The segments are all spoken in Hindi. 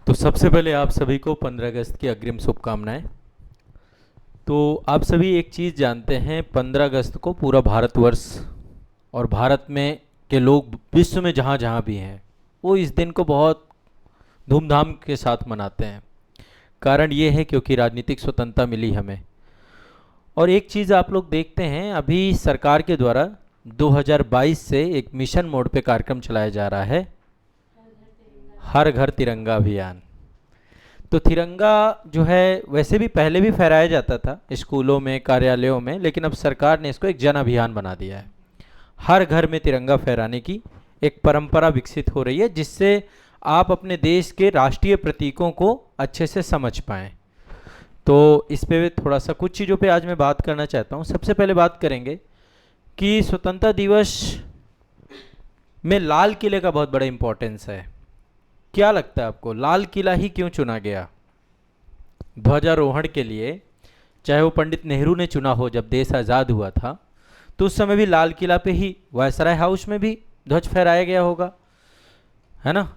तो सबसे पहले आप सभी को 15 अगस्त की अग्रिम शुभकामनाएं। तो आप सभी एक चीज़ जानते हैं, 15 अगस्त को पूरा भारतवर्ष और भारत में के लोग विश्व में जहाँ जहाँ भी हैं वो इस दिन को बहुत धूमधाम के साथ मनाते हैं। कारण ये है क्योंकि राजनीतिक स्वतंत्रता मिली हमें। और एक चीज़ आप लोग देखते हैं, अभी सरकार के द्वारा 2022 से एक मिशन मोड पे कार्यक्रम चलाया जा रहा है, हर घर तिरंगा अभियान। तो तिरंगा जो है वैसे भी पहले भी फहराया जाता था स्कूलों में, कार्यालयों में, लेकिन अब सरकार ने इसको एक जन अभियान बना दिया है। हर घर में तिरंगा फहराने की एक परंपरा विकसित हो रही है, जिससे आप अपने देश के राष्ट्रीय प्रतीकों को अच्छे से समझ पाएं। तो इस पे थोड़ा सा कुछ चीज़ों पे आज मैं बात करना चाहता हूँ। सबसे पहले बात करेंगे कि स्वतंत्रता दिवस में लाल किले का बहुत बड़ा इंपॉर्टेंस है। क्या लगता है आपको, लाल किला ही क्यों चुना गया ध्वजारोहण के लिए? चाहे वो पंडित नेहरू ने चुना हो जब देश आज़ाद हुआ था, तो उस समय भी लाल किला पे ही, वायसराय हाउस में भी ध्वज फहराया गया होगा, है ना।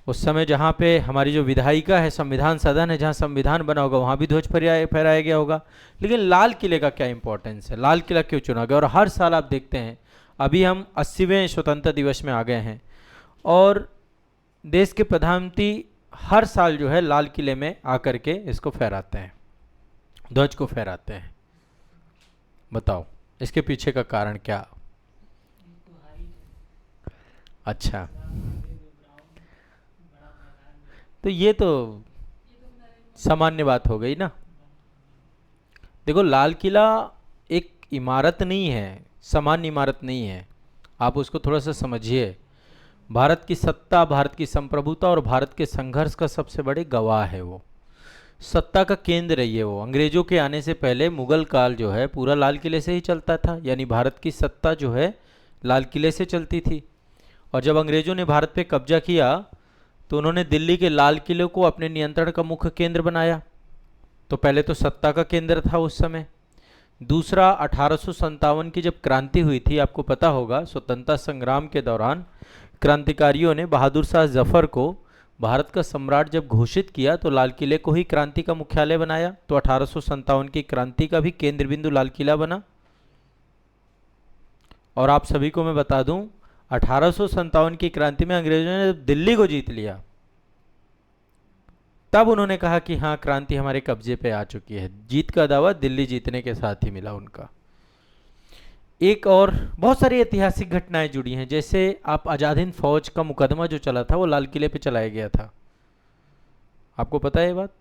उस समय जहाँ पे हमारी जो विधायिका है, संविधान सदन है, जहाँ संविधान बना होगा, वहाँ भी ध्वज फहराया गया होगा। लेकिन लाल किले का क्या इंपॉर्टेंस है, लाल किला क्यों चुना गया? और हर साल आप देखते हैं, अभी हम 80वें स्वतंत्रता दिवस में आ गए हैं और देश के प्रधानमंत्री हर साल जो है लाल किले में आकर के इसको फहराते हैं, ध्वज को फहराते हैं। बताओ इसके पीछे का कारण क्या? अच्छा, तो ये तो सामान्य बात हो गई ना। देखो, लाल किला एक इमारत नहीं है, सामान्य इमारत नहीं है। आप उसको थोड़ा सा समझिए। भारत की सत्ता, भारत की संप्रभुता और भारत के संघर्ष का सबसे बड़े गवाह है वो। सत्ता का केंद्र है ये वो। अंग्रेजों के आने से पहले मुगल काल जो है पूरा लाल किले से ही चलता था, यानी भारत की सत्ता जो है लाल किले से चलती थी। और जब अंग्रेजों ने भारत पे कब्जा किया तो उन्होंने दिल्ली के लाल किले को अपने नियंत्रण का मुख्य केंद्र बनाया। तो पहले तो सत्ता का केंद्र था उस समय। दूसरा, 1857 की जब क्रांति हुई थी, आपको पता होगा, स्वतंत्रता संग्राम के दौरान क्रांतिकारियों ने बहादुर शाह जफर को भारत का सम्राट जब घोषित किया तो लाल किले को ही क्रांति का मुख्यालय बनाया। तो 1857 की क्रांति का भी केंद्र बिंदु लाल किला बना। और आप सभी को मैं बता दूं, 1857 की क्रांति में अंग्रेजों ने जब दिल्ली को जीत लिया, तब उन्होंने कहा कि हाँ, क्रांति हमारे कब्जे पे आ चुकी है। जीत का दावा दिल्ली जीतने के साथ ही मिला उनका। एक और बहुत सारी ऐतिहासिक घटनाएं जुड़ी हैं, जैसे आप आज़ाद हिंद फौज का मुकदमा जो चला था वो लाल किले पे चलाया गया था। आपको पता है ये बात?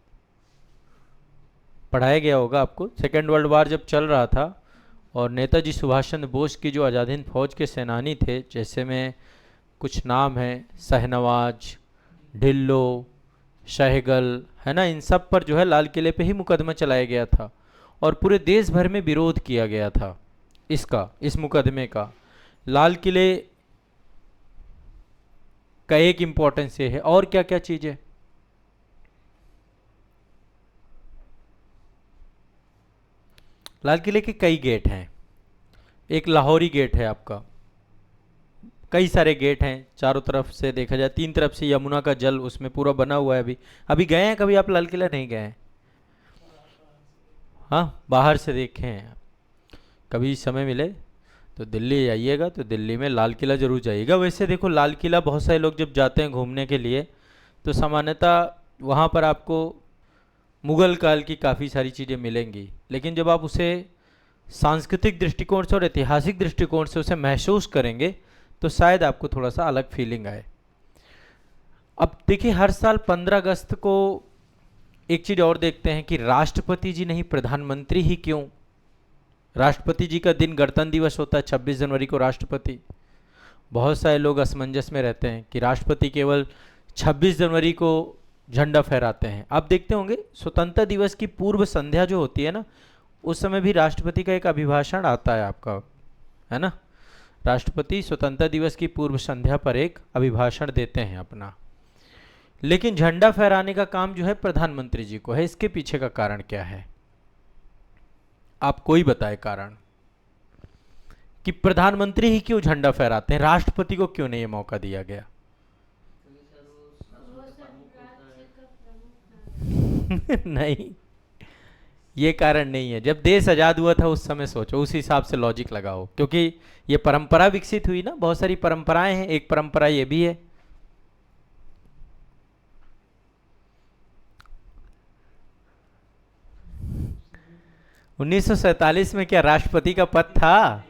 पढ़ाया गया होगा आपको। सेकेंड वर्ल्ड वार जब चल रहा था और नेताजी सुभाष चंद्र बोस की जो आज़ाद हिंद फौज के सेनानी थे, जैसे में कुछ नाम हैं, शहनवाज, ढिल्लो, सहगल, है ना, इन सब पर जो है लाल किले पे ही मुकदमा चलाया गया था और पूरे देश भर में विरोध किया गया था इसका, इस मुकदमे का। लाल किले का एक इम्पोर्टेंस ये है। और क्या क्या चीज़ है? लाल किले के कई गेट हैं। एक लाहौरी गेट है आपका, कई सारे गेट हैं चारों तरफ से देखा जाए। तीन तरफ से यमुना का जल उसमें पूरा बना हुआ है। अभी अभी गए हैं कभी आप लाल किला? नहीं गए हैं? हाँ, बाहर से देखे हैं। कभी समय मिले तो दिल्ली आइएगा, तो दिल्ली में लाल किला जरूर जाइएगा। वैसे देखो, लाल किला बहुत सारे लोग जब जाते हैं घूमने के लिए तो सामान्यतः वहाँ पर आपको मुगल काल की काफ़ी सारी चीज़ें मिलेंगी, लेकिन जब आप उसे सांस्कृतिक दृष्टिकोण से और ऐतिहासिक दृष्टिकोण से उसे महसूस करेंगे तो शायद आपको थोड़ा सा अलग फीलिंग आए। अब देखिए, हर साल 15 अगस्त को एक चीज़ और देखते हैं कि राष्ट्रपति जी नहीं, प्रधानमंत्री ही क्यों? राष्ट्रपति जी का दिन गणतंत्र दिवस होता है 26 जनवरी को राष्ट्रपति। बहुत सारे लोग असमंजस में रहते हैं कि राष्ट्रपति केवल 26 जनवरी को झंडा फहराते हैं। आप देखते होंगे स्वतंत्रता दिवस की पूर्व संध्या जो होती है ना, उस समय भी राष्ट्रपति का एक अभिभाषण आता है आपका, है ना। राष्ट्रपति स्वतंत्रता दिवस की पूर्व संध्या पर एक अभिभाषण देते हैं अपना। लेकिन झंडा फहराने का काम जो है प्रधानमंत्री जी को है। इसके पीछे का कारण क्या है? आप कोई बताए कारण कि प्रधानमंत्री ही क्यों झंडा फहराते हैं, राष्ट्रपति को क्यों नहीं ये मौका दिया गया? नहीं, ये कारण नहीं है। जब देश आजाद हुआ था उस समय सोचो, उस हिसाब से लॉजिक लगाओ, क्योंकि ये परंपरा विकसित हुई ना, बहुत सारी परंपराएं हैं, एक परंपरा ये भी है। उन्नीस में क्या राष्ट्रपति का पद था?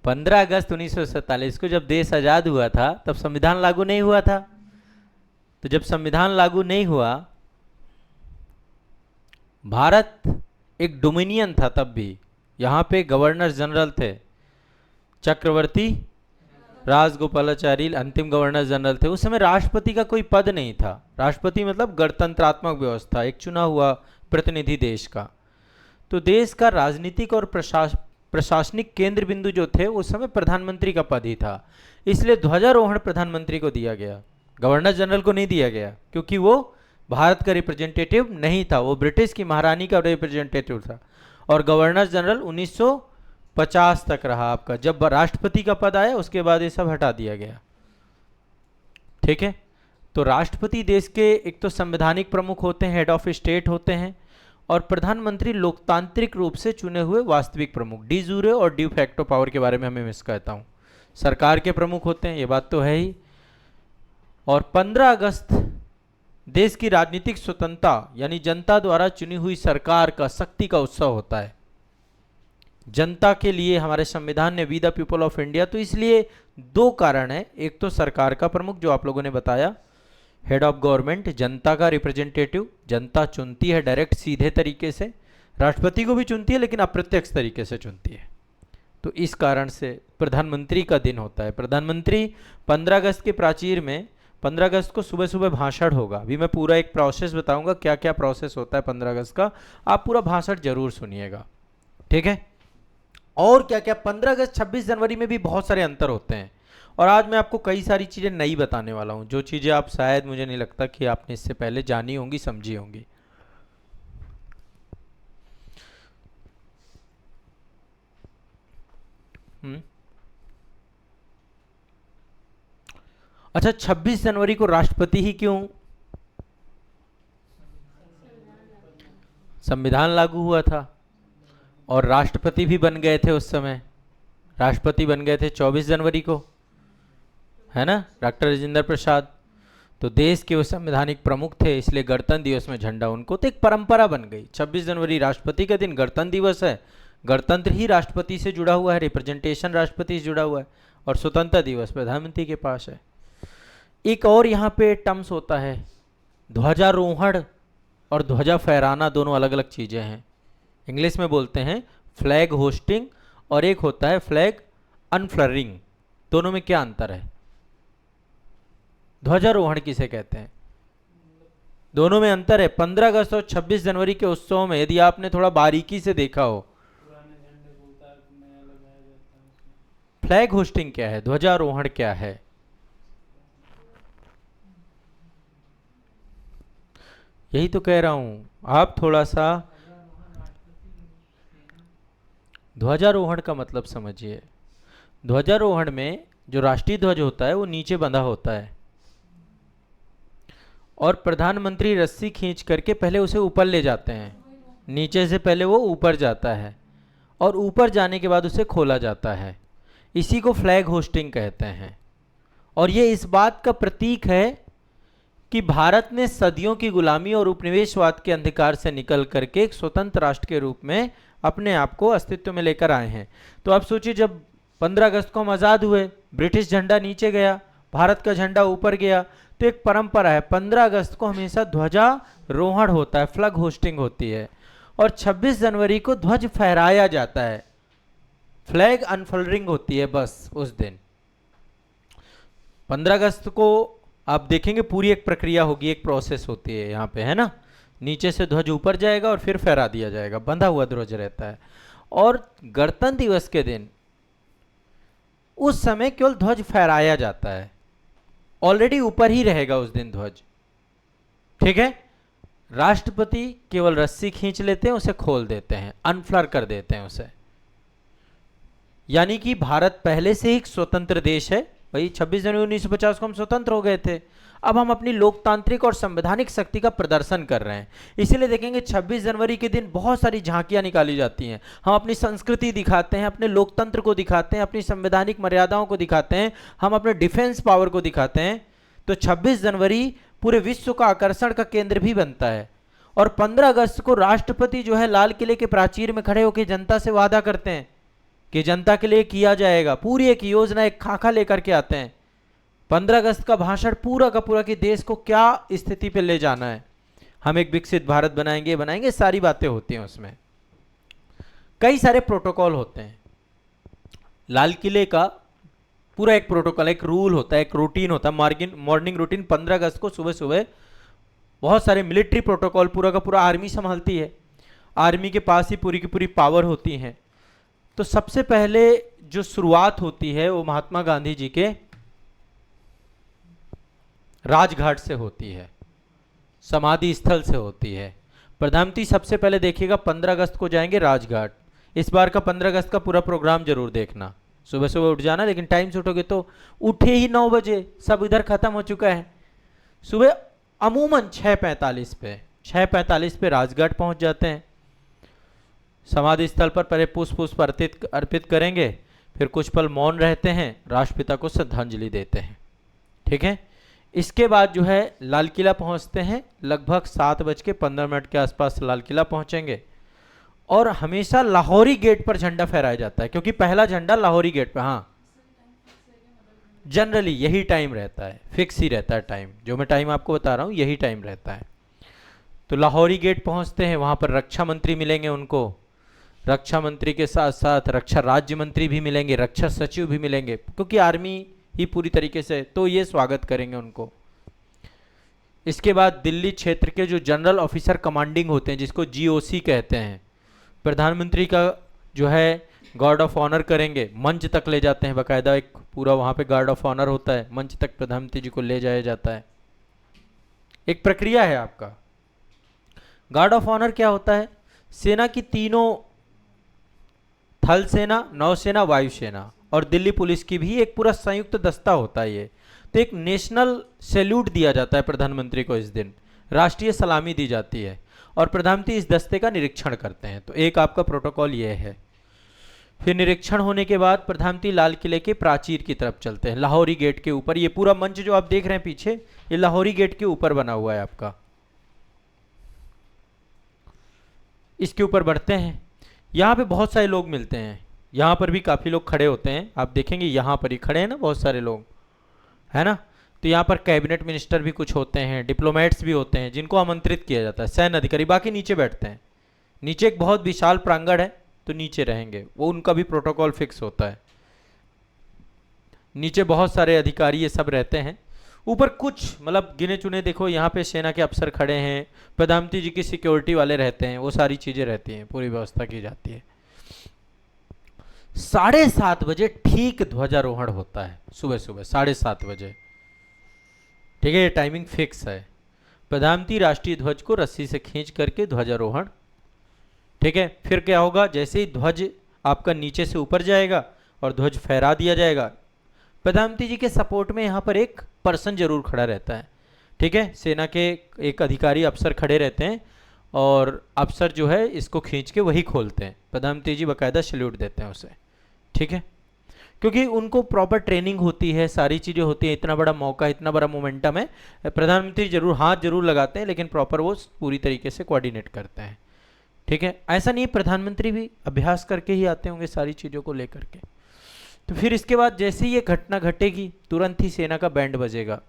15 अगस्त 1947 को जब देश आजाद हुआ था तब संविधान लागू नहीं हुआ था। तो जब संविधान लागू नहीं हुआ, भारत एक डोमिनियन था तब भी, यहाँ पे गवर्नर जनरल थे, चक्रवर्ती राजगोपालाचारी अंतिम गवर्नर जनरल थे। उस समय राष्ट्रपति का कोई पद नहीं था। राष्ट्रपति मतलब गणतंत्रात्मक व्यवस्था, एक चुना हुआ प्रतिनिधि देश का। तो देश का राजनीतिक और प्रशासनिक केंद्र बिंदु जो थे उस समय प्रधानमंत्री का पद ही था। इसलिए ध्वजारोहण प्रधानमंत्री को दिया गया, गवर्नर जनरल को नहीं दिया गया, क्योंकि वो भारत का रिप्रेजेंटेटिव नहीं था, वो ब्रिटिश की महारानी का रिप्रेजेंटेटिव था। और गवर्नर जनरल 1950 तक रहा आपका। जब राष्ट्रपति का पद आया उसके बाद ये सब हटा दिया गया। ठीक है, तो राष्ट्रपति देश के एक तो संवैधानिक प्रमुख होते हैं, हेड ऑफ स्टेट होते हैं, और प्रधानमंत्री लोकतांत्रिक रूप से चुने हुए वास्तविक प्रमुख, डी जूरे और डी फैक्टो पावर के बारे में हमें मिस कहता हूँ, सरकार के प्रमुख होते हैं, ये बात तो है ही। और 15 अगस्त देश की राजनीतिक स्वतंत्रता यानी जनता द्वारा चुनी हुई सरकार का शक्ति का उत्सव होता है। जनता के लिए हमारे संविधान ने we the people of India, तो इसलिए दो कारण है। एक तो सरकार का प्रमुख जो आप लोगों ने बताया, हेड ऑफ गवर्नमेंट, जनता का रिप्रेजेंटेटिव, जनता चुनती है डायरेक्ट सीधे तरीके से, राष्ट्रपति को भी चुनती है लेकिन अप्रत्यक्ष तरीके से चुनती है। तो इस कारण से प्रधानमंत्री का दिन होता है। प्रधानमंत्री 15 अगस्त के प्राचीर में 15 अगस्त को सुबह सुबह भाषण होगा। अभी मैं पूरा एक प्रोसेस बताऊंगा, क्या क्या प्रोसेस होता है 15 अगस्त का, आप पूरा भाषण जरूर सुनिएगा। ठीक है, और क्या क्या 15 अगस्त 26 जनवरी में भी बहुत सारे अंतर होते हैं। और आज मैं आपको कई सारी चीज़ें नई बताने वाला हूं, जो चीज़ें आप शायद, मुझे नहीं लगता कि आपने इससे पहले जानी होंगी, समझी होंगी। अच्छा, 26 जनवरी को राष्ट्रपति ही क्यों? संविधान लागू हुआ था और राष्ट्रपति भी बन गए थे उस समय। राष्ट्रपति बन गए थे 24 जनवरी को, है ना, डॉक्टर राजेंद्र प्रसाद। तो देश के वो संवैधानिक प्रमुख थे, इसलिए गणतंत्र दिवस में झंडा उनको, तो एक परंपरा बन गई। 26 जनवरी राष्ट्रपति का दिन, गणतंत्र दिवस है, गणतंत्र ही राष्ट्रपति से जुड़ा हुआ है, रिप्रेजेंटेशन राष्ट्रपति से जुड़ा हुआ है, और स्वतंत्रता दिवस प्रधानमंत्री के पास है। एक और यहाँ पे टर्म्स होता है, ध्वजारोहण और ध्वजा फहराना दोनों अलग अलग चीज़ें हैं। इंग्लिश में बोलते हैं फ्लैग होस्टिंग, और एक होता है फ्लैग अनफ्लरिंग। दोनों में क्या अंतर है? ध्वजारोहण किसे कहते हैं? दोनों में अंतर है। 15 अगस्त और 26 जनवरी के उत्सव में यदि आपने थोड़ा बारीकी से देखा हो, फ्लैग होस्टिंग क्या है, ध्वजारोहण क्या है? यही तो कह रहा हूं, आप थोड़ा सा ध्वजारोहण का मतलब समझिए। ध्वजारोहण में जो राष्ट्रीय ध्वज होता है वो नीचे बंधा होता है, और प्रधानमंत्री रस्सी खींच करके पहले उसे ऊपर ले जाते हैं, नीचे से पहले वो ऊपर जाता है, और ऊपर जाने के बाद उसे खोला जाता है। इसी को फ्लैग होस्टिंग कहते हैं। और ये इस बात का प्रतीक है कि भारत ने सदियों की गुलामी और उपनिवेशवाद के अंधकार से निकल करके एक स्वतंत्र राष्ट्र के रूप में अपने आप को अस्तित्व में लेकर आए हैं। तो आप सोचिए, जब 15 अगस्त को हम आज़ाद हुए, ब्रिटिश झंडा नीचे गया, भारत का झंडा ऊपर गया, तो एक परंपरा है, 15 अगस्त को हमेशा ध्वजारोहण होता है, फ्लैग होस्टिंग होती है, और 26 जनवरी को ध्वज फहराया जाता है, फ्लैग अनफोल्डिंग होती है बस उस दिन। 15 अगस्त को आप देखेंगे पूरी एक प्रक्रिया होगी, एक प्रोसेस होती है यहाँ पे, है ना, नीचे से ध्वज ऊपर जाएगा और फिर फहरा दिया जाएगा, बंधा हुआ ध्वज रहता है। और गणतंत्र दिवस के दिन उस समय केवल ध्वज फहराया जाता है, ऑलरेडी ऊपर ही रहेगा उस दिन ध्वज। ठीक है, राष्ट्रपति केवल रस्सी खींच लेते हैं, उसे खोल देते हैं, अनफ्लर कर देते हैं उसे। यानी कि भारत पहले से ही एक स्वतंत्र देश है भाई। 26 जनवरी 1950 को हम स्वतंत्र हो गए थे। अब हम अपनी लोकतांत्रिक और संवैधानिक शक्ति का प्रदर्शन कर रहे हैं। इसीलिए देखेंगे 26 जनवरी के दिन बहुत सारी झांकियां निकाली जाती हैं। हम अपनी संस्कृति दिखाते हैं, अपने लोकतंत्र को दिखाते हैं, अपनी संवैधानिक मर्यादाओं को दिखाते हैं, हम अपने डिफेंस पावर को दिखाते हैं। तो 26 जनवरी पूरे विश्व का आकर्षण का केंद्र भी बनता है। और 15 अगस्त को राष्ट्रपति जो है लाल किले के प्राचीर में खड़े होकर जनता से वादा करते हैं कि जनता के लिए किया जाएगा, पूरी एक योजना, एक खाका लेकर के आते हैं। 15 अगस्त का भाषण पूरा का पूरा कि देश को क्या स्थिति पे ले जाना है, हम एक विकसित भारत बनाएंगे, सारी बातें होती हैं उसमें। कई सारे प्रोटोकॉल होते हैं। लाल किले का पूरा एक प्रोटोकॉल, एक रूल होता है, एक रूटीन होता है, मॉर्निंग रूटीन। 15 अगस्त को सुबह सुबह बहुत सारे मिलिट्री प्रोटोकॉल पूरा का पूरा आर्मी संभालती है, आर्मी के पास ही पूरी की पूरी पावर होती है। तो सबसे पहले जो शुरुआत होती है वो महात्मा गांधी जी के राजघाट से होती है, समाधि स्थल से होती है। प्रधानमंत्री सबसे पहले देखिएगा 15 अगस्त को जाएंगे राजघाट। इस बार का 15 अगस्त का पूरा प्रोग्राम जरूर देखना। सुबह सुबह उठ जाना, लेकिन टाइम से उठोगे तो उठे ही 9 बजे, सब इधर खत्म हो चुका है। सुबह अमूमन 6:45 पे राजघाट पहुंच जाते हैं। समाधि स्थल पर पहले पुष्प अर्पित करेंगे, फिर कुछ पल मौन रहते हैं, राष्ट्रपिता को श्रद्धांजलि देते हैं। ठीक है। इसके बाद जो है लाल किला पहुंचते हैं। लगभग 7:15 के आसपास लाल किला पहुंचेंगे और हमेशा लाहौरी गेट पर झंडा फहराया जाता है, क्योंकि पहला झंडा लाहौरी गेट पर, हाँ जनरली यही टाइम रहता है, फिक्स ही रहता है टाइम, जो मैं टाइम आपको बता रहा हूँ यही टाइम रहता है। तो लाहौरी गेट पहुंचते हैं, वहां पर रक्षा मंत्री मिलेंगे उनको, रक्षा मंत्री के साथ साथ रक्षा राज्य मंत्री भी मिलेंगे, रक्षा सचिव भी मिलेंगे, क्योंकि आर्मी ही पूरी तरीके से, तो ये स्वागत करेंगे उनको। इसके बाद दिल्ली क्षेत्र के जो जनरल ऑफिसर कमांडिंग होते हैं, जिसको जीओसी कहते हैं, प्रधानमंत्री का जो है गार्ड ऑफ ऑनर करेंगे, मंच तक ले जाते हैं, बाकायदा एक पूरा वहाँ पे गार्ड ऑफ ऑनर होता है, मंच तक प्रधानमंत्री जी को ले जाया जाता है। एक प्रक्रिया है आपका। गार्ड ऑफ ऑनर क्या होता है? सेना की तीनों, थल सेना, नौसेना, वायुसेना और दिल्ली पुलिस की भी एक पूरा संयुक्त दस्ता होता है ये। तो एक नेशनल सैल्यूट दिया जाता है प्रधानमंत्री को, इस दिन राष्ट्रीय सलामी दी जाती है और प्रधानमंत्री इस दस्ते का निरीक्षण करते हैं। तो एक आपका प्रोटोकॉल ये है। फिर निरीक्षण होने के बाद प्रधानमंत्री लाल किले के प्राचीर की तरफ चलते हैं, लाहौरी गेट के ऊपर। ये पूरा मंच जो आप देख रहे हैं पीछे, ये लाहौरी गेट के ऊपर बना हुआ है आपका। इसके ऊपर बढ़ते हैं, यहाँ पे बहुत सारे लोग मिलते हैं, यहाँ पर भी काफ़ी लोग खड़े होते हैं। आप देखेंगे यहाँ पर ही खड़े हैं ना बहुत सारे लोग, है ना। तो यहाँ पर कैबिनेट मिनिस्टर भी कुछ होते हैं, डिप्लोमेट्स भी होते हैं जिनको आमंत्रित किया जाता है, सैन्य अधिकारी। बाकी नीचे बैठते हैं, नीचे एक बहुत विशाल प्रांगण है तो नीचे रहेंगे, वो उनका भी प्रोटोकॉल फिक्स होता है। नीचे बहुत सारे अधिकारी ये सब रहते हैं। ऊपर कुछ मतलब गिने चुने, देखो यहाँ पे सेना के अफसर खड़े हैं, प्रधानमंत्री जी की सिक्योरिटी वाले रहते हैं, वो सारी चीज़ें रहती हैं, पूरी व्यवस्था की जाती है। 7:30 बजे ठीक ध्वजारोहण होता है, सुबह सुबह 7:30 बजे। ठीक है, ये टाइमिंग फिक्स है। प्रधानमंत्री राष्ट्रीय ध्वज को रस्सी से खींच करके ध्वजारोहण। ठीक है, फिर क्या होगा, जैसे ही ध्वज आपका नीचे से ऊपर जाएगा और ध्वज फहरा दिया जाएगा, प्रधानमंत्री जी के सपोर्ट में यहाँ पर एक पर्सन जरूर खड़ा रहता है। ठीक है, सेना के एक अधिकारी अफसर खड़े रहते हैं और अफसर जो है इसको खींच के वही खोलते हैं। प्रधानमंत्री जी बाकायदा सैल्यूट देते हैं उसे। ठीक है, क्योंकि उनको प्रॉपर ट्रेनिंग होती है, सारी चीज़ें होती हैं, इतना बड़ा मौका, इतना बड़ा मोमेंटम है, प्रधानमंत्री जरूर हाथ जरूर लगाते हैं, लेकिन प्रॉपर वो पूरी तरीके से कोऑर्डिनेट करते हैं। ठीक है, ऐसा नहीं, प्रधानमंत्री भी अभ्यास करके ही आते होंगे सारी चीज़ों को लेकर के। तो फिर इसके बाद जैसे ही ये घटना घटेगी, तुरंत ही सेना का बैंड बजेगा,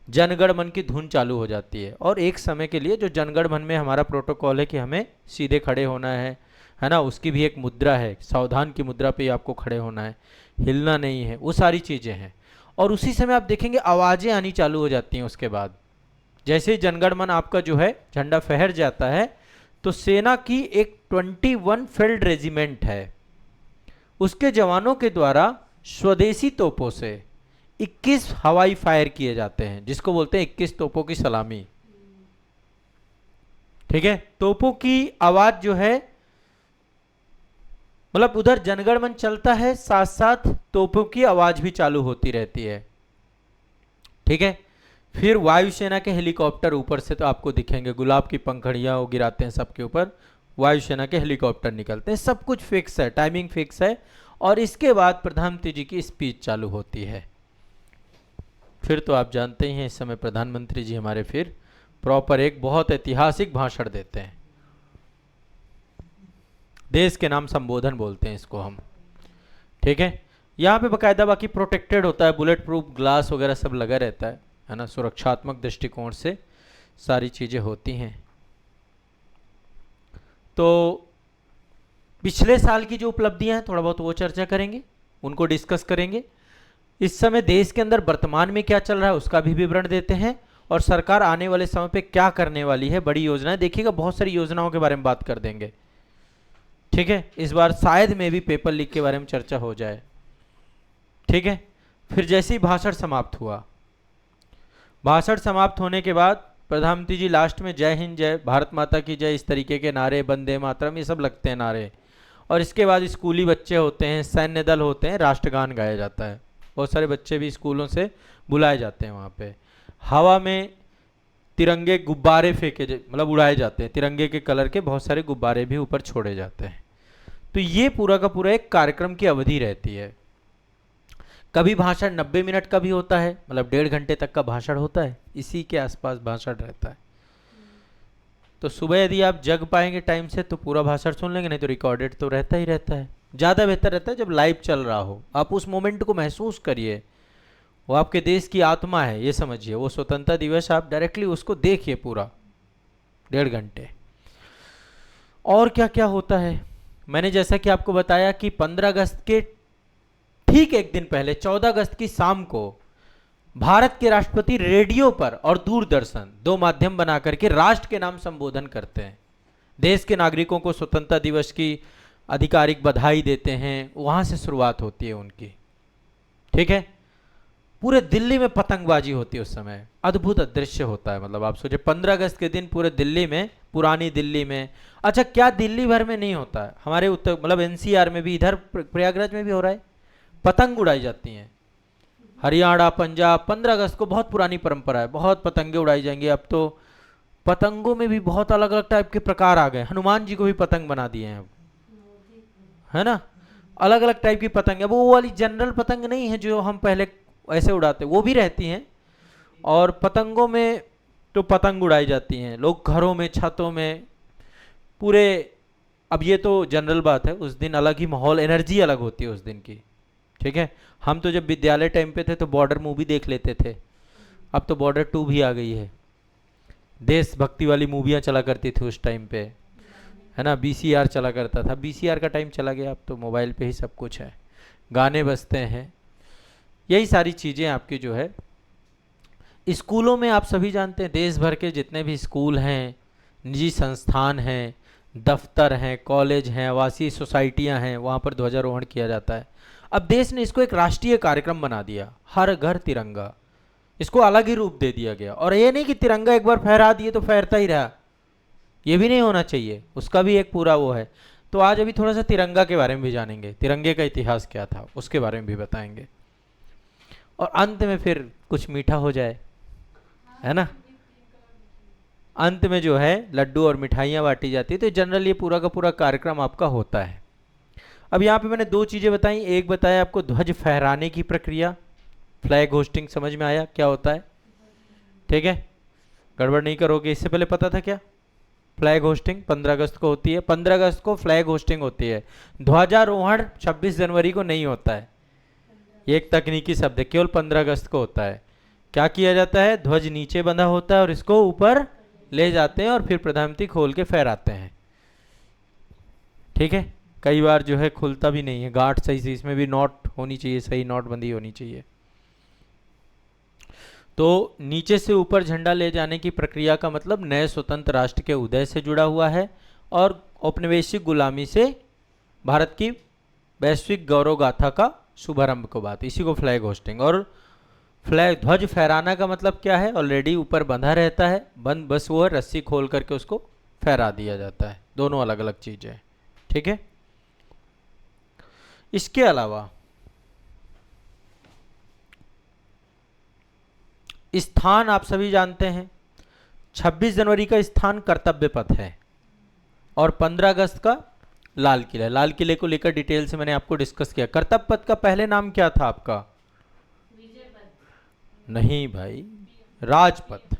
जनगण मन की धुन चालू हो जाती है। और एक समय के लिए जो जनगण मन में हमारा प्रोटोकॉल है कि हमें सीधे खड़े होना है ना, उसकी भी एक मुद्रा है, सावधान की मुद्रा पे आपको खड़े होना है, हिलना नहीं है, वो सारी चीज़ें हैं। और उसी समय आप देखेंगे आवाज़ें आनी चालू हो जाती हैं। उसके बाद जैसे ही जनगण मन आपका जो है झंडा फहर जाता है, तो सेना की एक 21 फील्ड रेजिमेंट है, उसके जवानों के द्वारा स्वदेशी तोपों से 21 हवाई फायर किए जाते हैं, जिसको बोलते हैं 21 तोपों की सलामी। ठीक है, तोपों की आवाज जो है, मतलब उधर जनगण मन चलता है, साथ साथ तोपों की आवाज भी चालू होती रहती है। ठीक है, फिर वायुसेना के हेलीकॉप्टर ऊपर से तो आपको दिखेंगे, गुलाब की पंखुड़ियाँ वो गिराते हैं सबके ऊपर, वायुसेना के हेलीकॉप्टर निकलते हैं, सब कुछ फिक्स है, टाइमिंग फिक्स है। और इसके बाद प्रधानमंत्री जी की स्पीच चालू होती है। फिर तो आप जानते ही हैं, इस समय प्रधानमंत्री जी हमारे फिर प्रॉपर एक बहुत ऐतिहासिक भाषण देते हैं, देश के नाम संबोधन बोलते हैं इसको हम, ठीक है। यहाँ पे बकायदा बाकी प्रोटेक्टेड होता है, बुलेट प्रूफ ग्लास वगैरह सब लगा रहता है ना, सुरक्षात्मक दृष्टिकोण से सारी चीज़ें होती हैं। तो पिछले साल की जो उपलब्धियां हैं थोड़ा बहुत वो चर्चा करेंगे, उनको डिस्कस करेंगे। इस समय देश के अंदर वर्तमान में क्या चल रहा है उसका भी विवरण देते हैं, और सरकार आने वाले समय पे क्या करने वाली है, बड़ी योजनाएं, देखिएगा बहुत सारी योजनाओं के बारे में बात कर देंगे, ठीक है। इस बार शायद में भी पेपर लीक के बारे में चर्चा हो जाए, ठीक है। फिर जैसे ही भाषण समाप्त हुआ, भाषण समाप्त होने के बाद प्रधानमंत्री जी लास्ट में जय हिंद, जय भारत माता की जय, इस तरीके के नारे, वंदे मातरम, ये सब लगते हैं नारे। और इसके बाद स्कूली बच्चे होते हैं, सैन्य दल होते हैं, राष्ट्रगान गाया जाता है, बहुत सारे बच्चे भी स्कूलों से बुलाए जाते हैं वहाँ पे। हवा में तिरंगे गुब्बारे फेंके, मतलब उड़ाए जाते हैं, तिरंगे के कलर के बहुत सारे गुब्बारे भी ऊपर छोड़े जाते हैं। तो ये पूरा का पूरा एक कार्यक्रम की अवधि रहती है। कभी भाषण 90 मिनट का भी होता है, मतलब 1.5 घंटे तक का भाषण होता है, इसी के आसपास भाषण रहता है। तो सुबह यदि आप जग पाएंगे टाइम से तो पूरा भाषण सुन लेंगे, नहीं तो रिकॉर्डेड तो रहता ही रहता है। ज़्यादा बेहतर रहता है जब लाइव चल रहा हो, आप उस मोमेंट को महसूस करिए, वो आपके देश की आत्मा है, ये समझिए। वो स्वतंत्रता दिवस आप डायरेक्टली उसको देखिए पूरा 1.5 घंटे। और क्या क्या होता है, मैंने जैसा कि आपको बताया कि 15 अगस्त के ठीक एक दिन पहले 14 अगस्त की शाम को भारत के राष्ट्रपति रेडियो पर और दूरदर्शन, दो माध्यम बना करके राष्ट्र के नाम संबोधन करते हैं, देश के नागरिकों को स्वतंत्रता दिवस की आधिकारिक बधाई देते हैं, वहां से शुरुआत होती है उनकी, ठीक है। पूरे दिल्ली में पतंगबाजी होती है उस समय, अद्भुत दृश्य होता है। मतलब आप सोचे 15 अगस्त के दिन पूरे दिल्ली में, पुरानी दिल्ली में, अच्छा क्या दिल्ली भर में नहीं होता है, हमारे उत्तर मतलब एनसीआर में भी, इधर प्रयागराज में भी हो रहा है, पतंग उड़ाई जाती हैं। हरियाणा, पंजाब 15 अगस्त को बहुत पुरानी परंपरा है, बहुत पतंगे उड़ाई जाएंगी। अब तो पतंगों में भी बहुत अलग अलग टाइप के प्रकार आ गए, हनुमान जी को भी पतंग बना दिए हैं अब, है ना, अलग अलग टाइप की पतंग। अब वो वाली जनरल पतंग नहीं है जो हम पहले ऐसे उड़ाते, वो भी रहती हैं। और पतंगों में तो पतंग उड़ाई जाती हैं, लोग घरों में, छतों में पूरे। अब ये तो जनरल बात है, उस दिन अलग ही माहौल, एनर्जी अलग होती है उस दिन की, ठीक है। हम तो जब विद्यालय टाइम पे थे तो बॉर्डर मूवी देख लेते थे, अब तो बॉर्डर 2 भी आ गई है, देशभक्ति वाली मूवियाँ चला करती थी उस टाइम पे, है ना, बीसीआर चला करता था, बीसीआर का टाइम चला गया, अब तो मोबाइल पे ही सब कुछ है, गाने बजते हैं, यही सारी चीज़ें आपकी जो है। स्कूलों में आप सभी जानते हैं, देश भर के जितने भी स्कूल हैं, निजी संस्थान हैं, दफ्तर हैं, कॉलेज हैं, आवासीय सोसाइटियां हैं, वहाँ पर ध्वजारोहण किया जाता है। अब देश ने इसको एक राष्ट्रीय कार्यक्रम बना दिया, हर घर तिरंगा, इसको अलग ही रूप दे दिया गया। और ये नहीं कि तिरंगा एक बार फहरा दिए तो फहरता ही रहा, ये भी नहीं होना चाहिए, उसका भी एक पूरा वो है। तो आज अभी थोड़ा सा तिरंगा के बारे में भी जानेंगे, तिरंगे का इतिहास क्या था उसके बारे में भी बताएंगे, और अंत में फिर कुछ मीठा हो जाए, है ना। अंत में जो है लड्डू और मिठाइयाँ बांटी जाती है। तो जनरल ये पूरा का पूरा कार्यक्रम आपका होता है। अब यहाँ पे मैंने 2 चीज़ें बताई, एक बताया आपको ध्वज फहराने की प्रक्रिया, फ्लैग होस्टिंग, समझ में आया क्या होता है, ठीक है, गड़बड़ नहीं करोगे। इससे पहले पता था क्या, फ्लैग होस्टिंग 15 अगस्त को होती है, 15 अगस्त को फ्लैग होस्टिंग होती है, ध्वजारोहण 26 जनवरी को नहीं होता है, ये एक तकनीकी शब्द है, केवल 15 अगस्त को होता है। क्या किया जाता है, ध्वज नीचे बंधा होता है और इसको ऊपर ले जाते हैं और फिर प्रधानमंत्री खोल के फहराते हैं, ठीक है। कई बार जो है खुलता भी नहीं है, गांठ सही से, इसमें भी नॉट होनी चाहिए, सही नोटबंदी होनी चाहिए। तो नीचे से ऊपर झंडा ले जाने की प्रक्रिया का मतलब नए स्वतंत्र राष्ट्र के उदय से जुड़ा हुआ है और औपनिवेशिक गुलामी से भारत की वैश्विक गौरव गाथा का शुभारंभ को बात, इसी को फ्लैग होस्टिंग। और फ्लैग ध्वज फहराना का मतलब क्या है, ऑलरेडी ऊपर बंधा रहता है, बंद बस वो है रस्सी खोल करके उसको फहरा दिया जाता है, दोनों अलग अलग चीजें, ठीक है। इसके अलावा स्थान आप सभी जानते हैं, 26 जनवरी का स्थान कर्तव्य पथ है और 15 अगस्त का लाल किला। लाल किले को लेकर डिटेल से मैंने आपको डिस्कस किया। कर्तव्य पथ का पहले नाम क्या था आपका? नहीं भाई, राजपथ।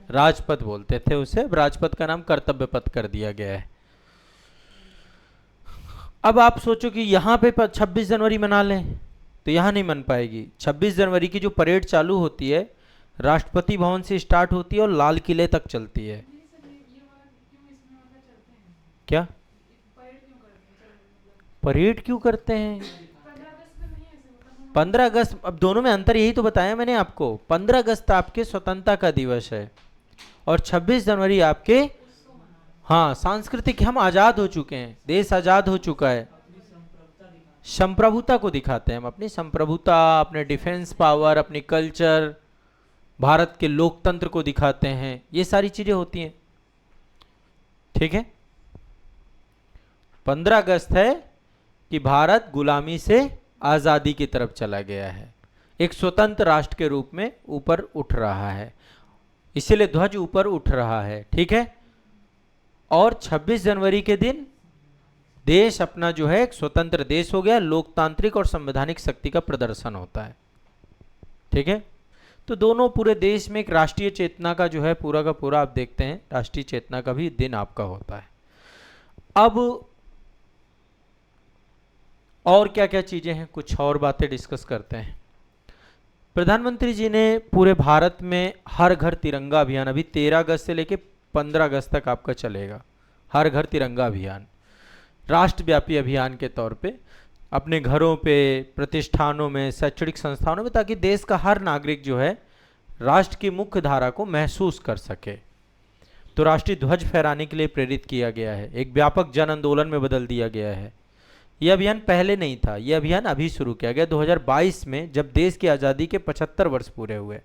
राजपथ बोलते थे उसे, राजपथ का नाम कर्तव्य पथ कर दिया गया है। अब आप सोचो कि यहाँ पे 26 जनवरी मना लें तो यहाँ नहीं मन पाएगी। 26 जनवरी की जो परेड चालू होती है राष्ट्रपति भवन से स्टार्ट होती है और लाल किले तक चलती है। क्या परेड क्यों करते हैं? 15 अगस्त, अब दोनों में अंतर यही तो बताया मैंने आपको। 15 अगस्त आपके स्वतंत्रता का दिवस है और 26 जनवरी आपके, हाँ, सांस्कृतिक, हम आजाद हो चुके हैं, देश आजाद हो चुका है, संप्रभुता को दिखाते हैं हम, अपनी संप्रभुता, अपने डिफेंस पावर, अपनी कल्चर, भारत के लोकतंत्र को दिखाते हैं। ये सारी चीजें होती हैं, ठीक है। 15 अगस्त है कि भारत गुलामी से आजादी की तरफ चला गया है, एक स्वतंत्र राष्ट्र के रूप में ऊपर उठ रहा है, इसीलिए ध्वज ऊपर उठ रहा है, ठीक है। और 26 जनवरी के दिन देश अपना जो है एक स्वतंत्र देश हो गया, लोकतांत्रिक और संवैधानिक शक्ति का प्रदर्शन होता है, ठीक है। तो दोनों पूरे देश में एक राष्ट्रीय चेतना का जो है पूरा का पूरा आप देखते हैं, राष्ट्रीय चेतना का भी दिन आपका होता है। अब और क्या क्या चीजें हैं, कुछ और बातें डिस्कस करते हैं। प्रधानमंत्री जी ने पूरे भारत में हर घर तिरंगा अभियान, अभी 13 अगस्त से लेके 15 अगस्त तक आपका चलेगा, हर घर तिरंगा अभियान राष्ट्रव्यापी अभियान के तौर पे अपने घरों पे, प्रतिष्ठानों में, शैक्षणिक संस्थानों में, ताकि देश का हर नागरिक जो है राष्ट्र की मुख्य धारा को महसूस कर सके। तो राष्ट्रीय ध्वज फहराने के लिए प्रेरित किया गया है, एक व्यापक जन आंदोलन में बदल दिया गया है। यह अभियान पहले नहीं था, यह अभियान अभी शुरू किया गया 2022 में, जब देश की आज़ादी के 75 वर्ष पूरे हुए,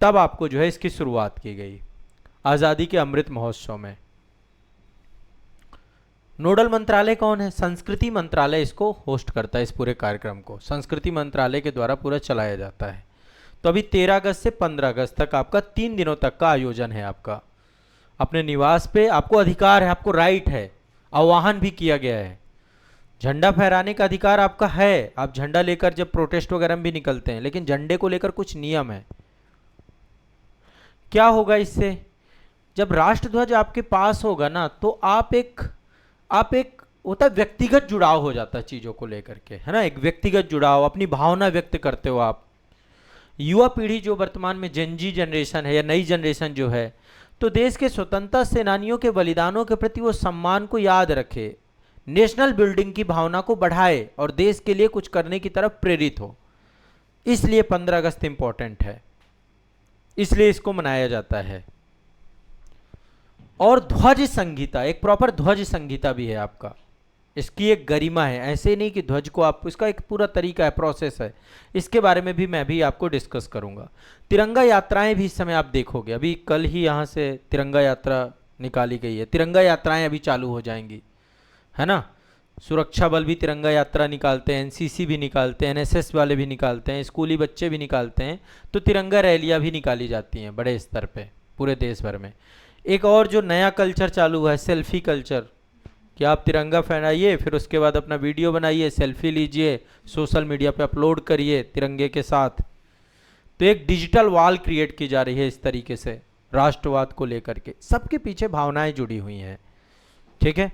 तब आपको जो है इसकी शुरुआत की गई आज़ादी के अमृत महोत्सव में। नोडल मंत्रालय कौन है? संस्कृति मंत्रालय इसको होस्ट करता है, इस पूरे कार्यक्रम को संस्कृति मंत्रालय के द्वारा पूरा चलाया जाता है। तो अभी 13 अगस्त से 15 अगस्त तक आपका 3 दिनों तक का आयोजन है। आपका अपने निवास पे आपको अधिकार है, आपको राइट है, आह्वान भी किया गया है, झंडा फहराने का अधिकार आपका है। आप झंडा लेकर जब प्रोटेस्ट वगैरह में भी निकलते हैं, लेकिन झंडे को लेकर कुछ नियम है। क्या होगा इससे? जब राष्ट्रध्वज आपके पास होगा ना, तो आप एक होता है व्यक्तिगत जुड़ाव हो जाता है चीजों को लेकर के, है ना, एक व्यक्तिगत जुड़ाव, अपनी भावना व्यक्त करते हो आप। युवा पीढ़ी जो वर्तमान में जेनजी जनरेशन है या नई जनरेशन जो है, तो देश के स्वतंत्रता सेनानियों के बलिदानों के प्रति वो सम्मान को याद रखे, नेशनल बिल्डिंग की भावना को बढ़ाए और देश के लिए कुछ करने की तरफ प्रेरित हो। इसलिए 15 अगस्त इंपॉर्टेंट है, इसलिए इसको मनाया जाता है। और ध्वज संहिता, एक प्रॉपर ध्वज संहिता भी है आपका, इसकी एक गरिमा है। ऐसे नहीं कि ध्वज को आप, इसका एक पूरा तरीका है, प्रोसेस है, इसके बारे में भी मैं भी आपको डिस्कस करूंगा। तिरंगा यात्राएं भी इस समय आप देखोगे, अभी कल ही यहाँ से तिरंगा यात्रा निकाली गई है, तिरंगा यात्राएं अभी चालू हो जाएंगी, है ना। सुरक्षा बल भी तिरंगा यात्रा निकालते हैं, एनसीसी भी निकालते हैं, एनएसएस वाले भी निकालते हैं, स्कूली बच्चे भी निकालते हैं। तो तिरंगा रैलियाँ भी निकाली जाती हैं बड़े स्तर पर पूरे देश भर में। एक और जो नया कल्चर चालू हुआ है, सेल्फी कल्चर, कि आप तिरंगा फहराइए, फिर उसके बाद अपना वीडियो बनाइए, सेल्फी लीजिए, सोशल मीडिया पे अपलोड करिए तिरंगे के साथ। तो एक डिजिटल वॉल क्रिएट की जा रही है इस तरीके से, राष्ट्रवाद को लेकर के। सबके पीछे भावनाएं जुड़ी हुई हैं, ठीक है।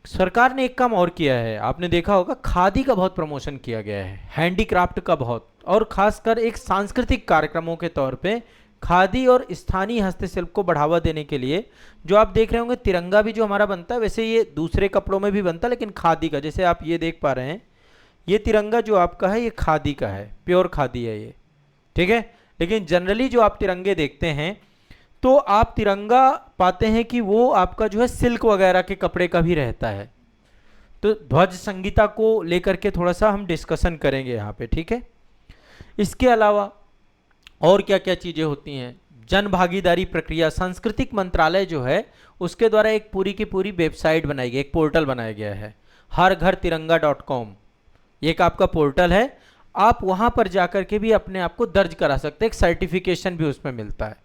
सरकार ने एक काम और किया है, आपने देखा होगा, खादी का बहुत प्रमोशन किया गया है, हैंडीक्राफ्ट का बहुत, और खासकर एक सांस्कृतिक कार्यक्रमों के तौर पे खादी और स्थानीय हस्तशिल्प को बढ़ावा देने के लिए। जो आप देख रहे होंगे तिरंगा भी जो हमारा बनता है, वैसे ये दूसरे कपड़ों में भी बनता है, लेकिन खादी का, जैसे आप ये देख पा रहे हैं, ये तिरंगा जो आपका है ये खादी का है, प्योर खादी है ये, ठीक है। लेकिन जनरली जो आप तिरंगे देखते हैं, तो आप तिरंगा पाते हैं कि वो आपका जो है सिल्क वगैरह के कपड़े का भी रहता है। तो ध्वज संहिता को लेकर के थोड़ा सा हम डिस्कशन करेंगे यहाँ पे, ठीक है। इसके अलावा और क्या क्या चीज़ें होती हैं? जन भागीदारी प्रक्रिया, सांस्कृतिक मंत्रालय जो है उसके द्वारा एक पूरी की पूरी वेबसाइट बनाई गई, एक पोर्टल बनाया गया है, हर घर तिरंगा .com। एक आपका पोर्टल है, आप वहाँ पर जाकर के भी अपने आप को दर्ज करा सकते हैं, एक सर्टिफिकेशन भी उसमें मिलता है।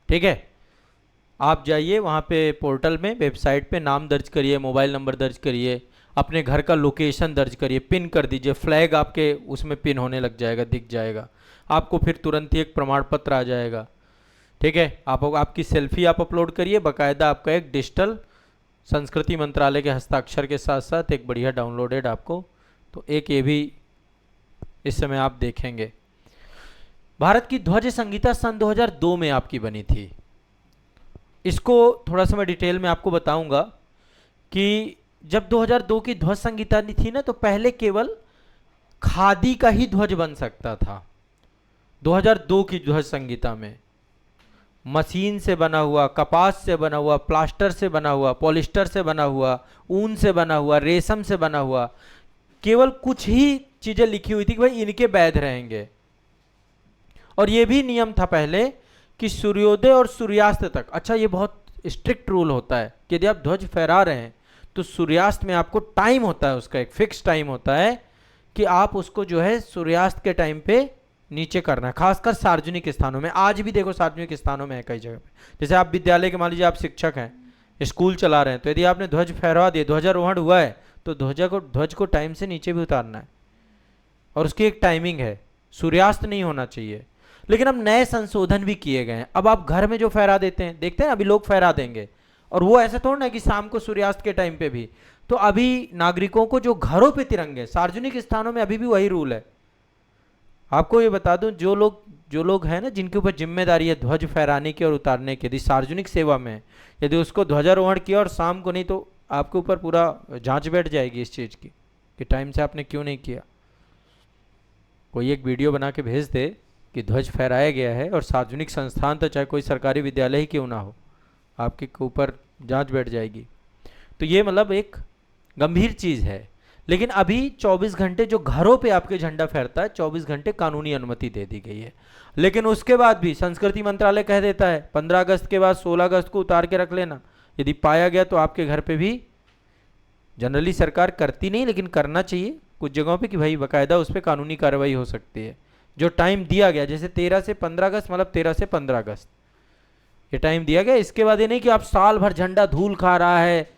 ठीक है, आप जाइए वहाँ पे पोर्टल में, वेबसाइट पे नाम दर्ज करिए, मोबाइल नंबर दर्ज करिए, अपने घर का लोकेशन दर्ज करिए, पिन कर दीजिए, फ्लैग आपके उसमें पिन होने लग जाएगा, दिख जाएगा आपको, फिर तुरंत ही एक प्रमाण पत्र आ जाएगा। ठीक है, आपकी सेल्फी आप अपलोड करिए, बाकायदा आपका एक डिजिटल संस्कृति मंत्रालय के हस्ताक्षर के साथ साथ एक बढ़िया डाउनलोडेड आपको, तो एक ये भी इस समय आप देखेंगे। भारत की ध्वज संहिता सन 2002 में आपकी बनी थी। इसको थोड़ा सा मैं डिटेल में आपको बताऊंगा कि जब 2002 की ध्वज संहिता थी ना, तो पहले केवल खादी का ही ध्वज बन सकता था। 2002 की ध्वज संहिता में मशीन से बना हुआ, कपास से बना हुआ, प्लास्टर से बना हुआ, पॉलिस्टर से बना हुआ, ऊन से बना हुआ, रेशम से बना हुआ, केवल कुछ ही चीजें लिखी हुई थी कि भाई इनके वैध रहेंगे। और ये भी नियम था पहले कि सूर्योदय और सूर्यास्त तक, अच्छा ये बहुत स्ट्रिक्ट रूल होता है कि यदि आप ध्वज फहरा रहे हैं तो सूर्यास्त में आपको टाइम होता है, उसका एक फिक्स टाइम होता है कि आप उसको जो है सूर्यास्त के टाइम पे नीचे करना है, खासकर सार्वजनिक स्थानों में। आज भी देखो सार्वजनिक स्थानों में है कई जगह पे, जैसे आप विद्यालय के मान लीजिए आप शिक्षक हैं, स्कूल चला रहे हैं, तो यदि आपने ध्वज फहरा दिया, ध्वजारोहण हुआ है, तो ध्वज को टाइम से नीचे भी उतारना है और उसकी एक टाइमिंग है, सूर्यास्त नहीं होना चाहिए। लेकिन अब नए संशोधन भी किए गए हैं। अब आप घर में जो फहरा देते हैं, देखते हैं अभी लोग फहरा देंगे, और वो ऐसा थोड़ा ना कि शाम को सूर्यास्त के टाइम पे भी। तो अभी नागरिकों को जो घरों पे तिरंगे, सार्वजनिक स्थानों में अभी भी वही रूल है। आपको ये बता दूं, जो लोग हैं ना जिनके ऊपर जिम्मेदारी है ध्वज फहराने की और उतारने की, यदि सार्वजनिक सेवा में है, यदि उसको ध्वजारोहण किया और शाम को नहीं, तो आपके ऊपर पूरा जांच बैठ जाएगी इस चीज़ की कि टाइम से आपने क्यों नहीं किया। कोई एक वीडियो बना के भेज दे कि ध्वज फहराया गया है और सार्वजनिक संस्थान, तो चाहे कोई सरकारी विद्यालय ही क्यों ना हो, आपके ऊपर जांच बैठ जाएगी। तो ये मतलब एक गंभीर चीज़ है। लेकिन अभी 24 घंटे जो घरों पे आपके झंडा फहरता है, 24 घंटे कानूनी अनुमति दे दी गई है। लेकिन उसके बाद भी संस्कृति मंत्रालय कह देता है 15 अगस्त के बाद 16 अगस्त को उतार के रख लेना, यदि पाया गया तो आपके घर पे भी, जनरली सरकार करती नहीं लेकिन करना चाहिए कुछ जगहों पे कि भाई बाकायदा उस पर कानूनी कार्रवाई हो सकती है। जो टाइम दिया गया, जैसे 13 से 15 अगस्त, मतलब 13 से 15 अगस्त ये टाइम दिया गया। इसके बाद ये नहीं कि आप साल भर झंडा धूल खा रहा है,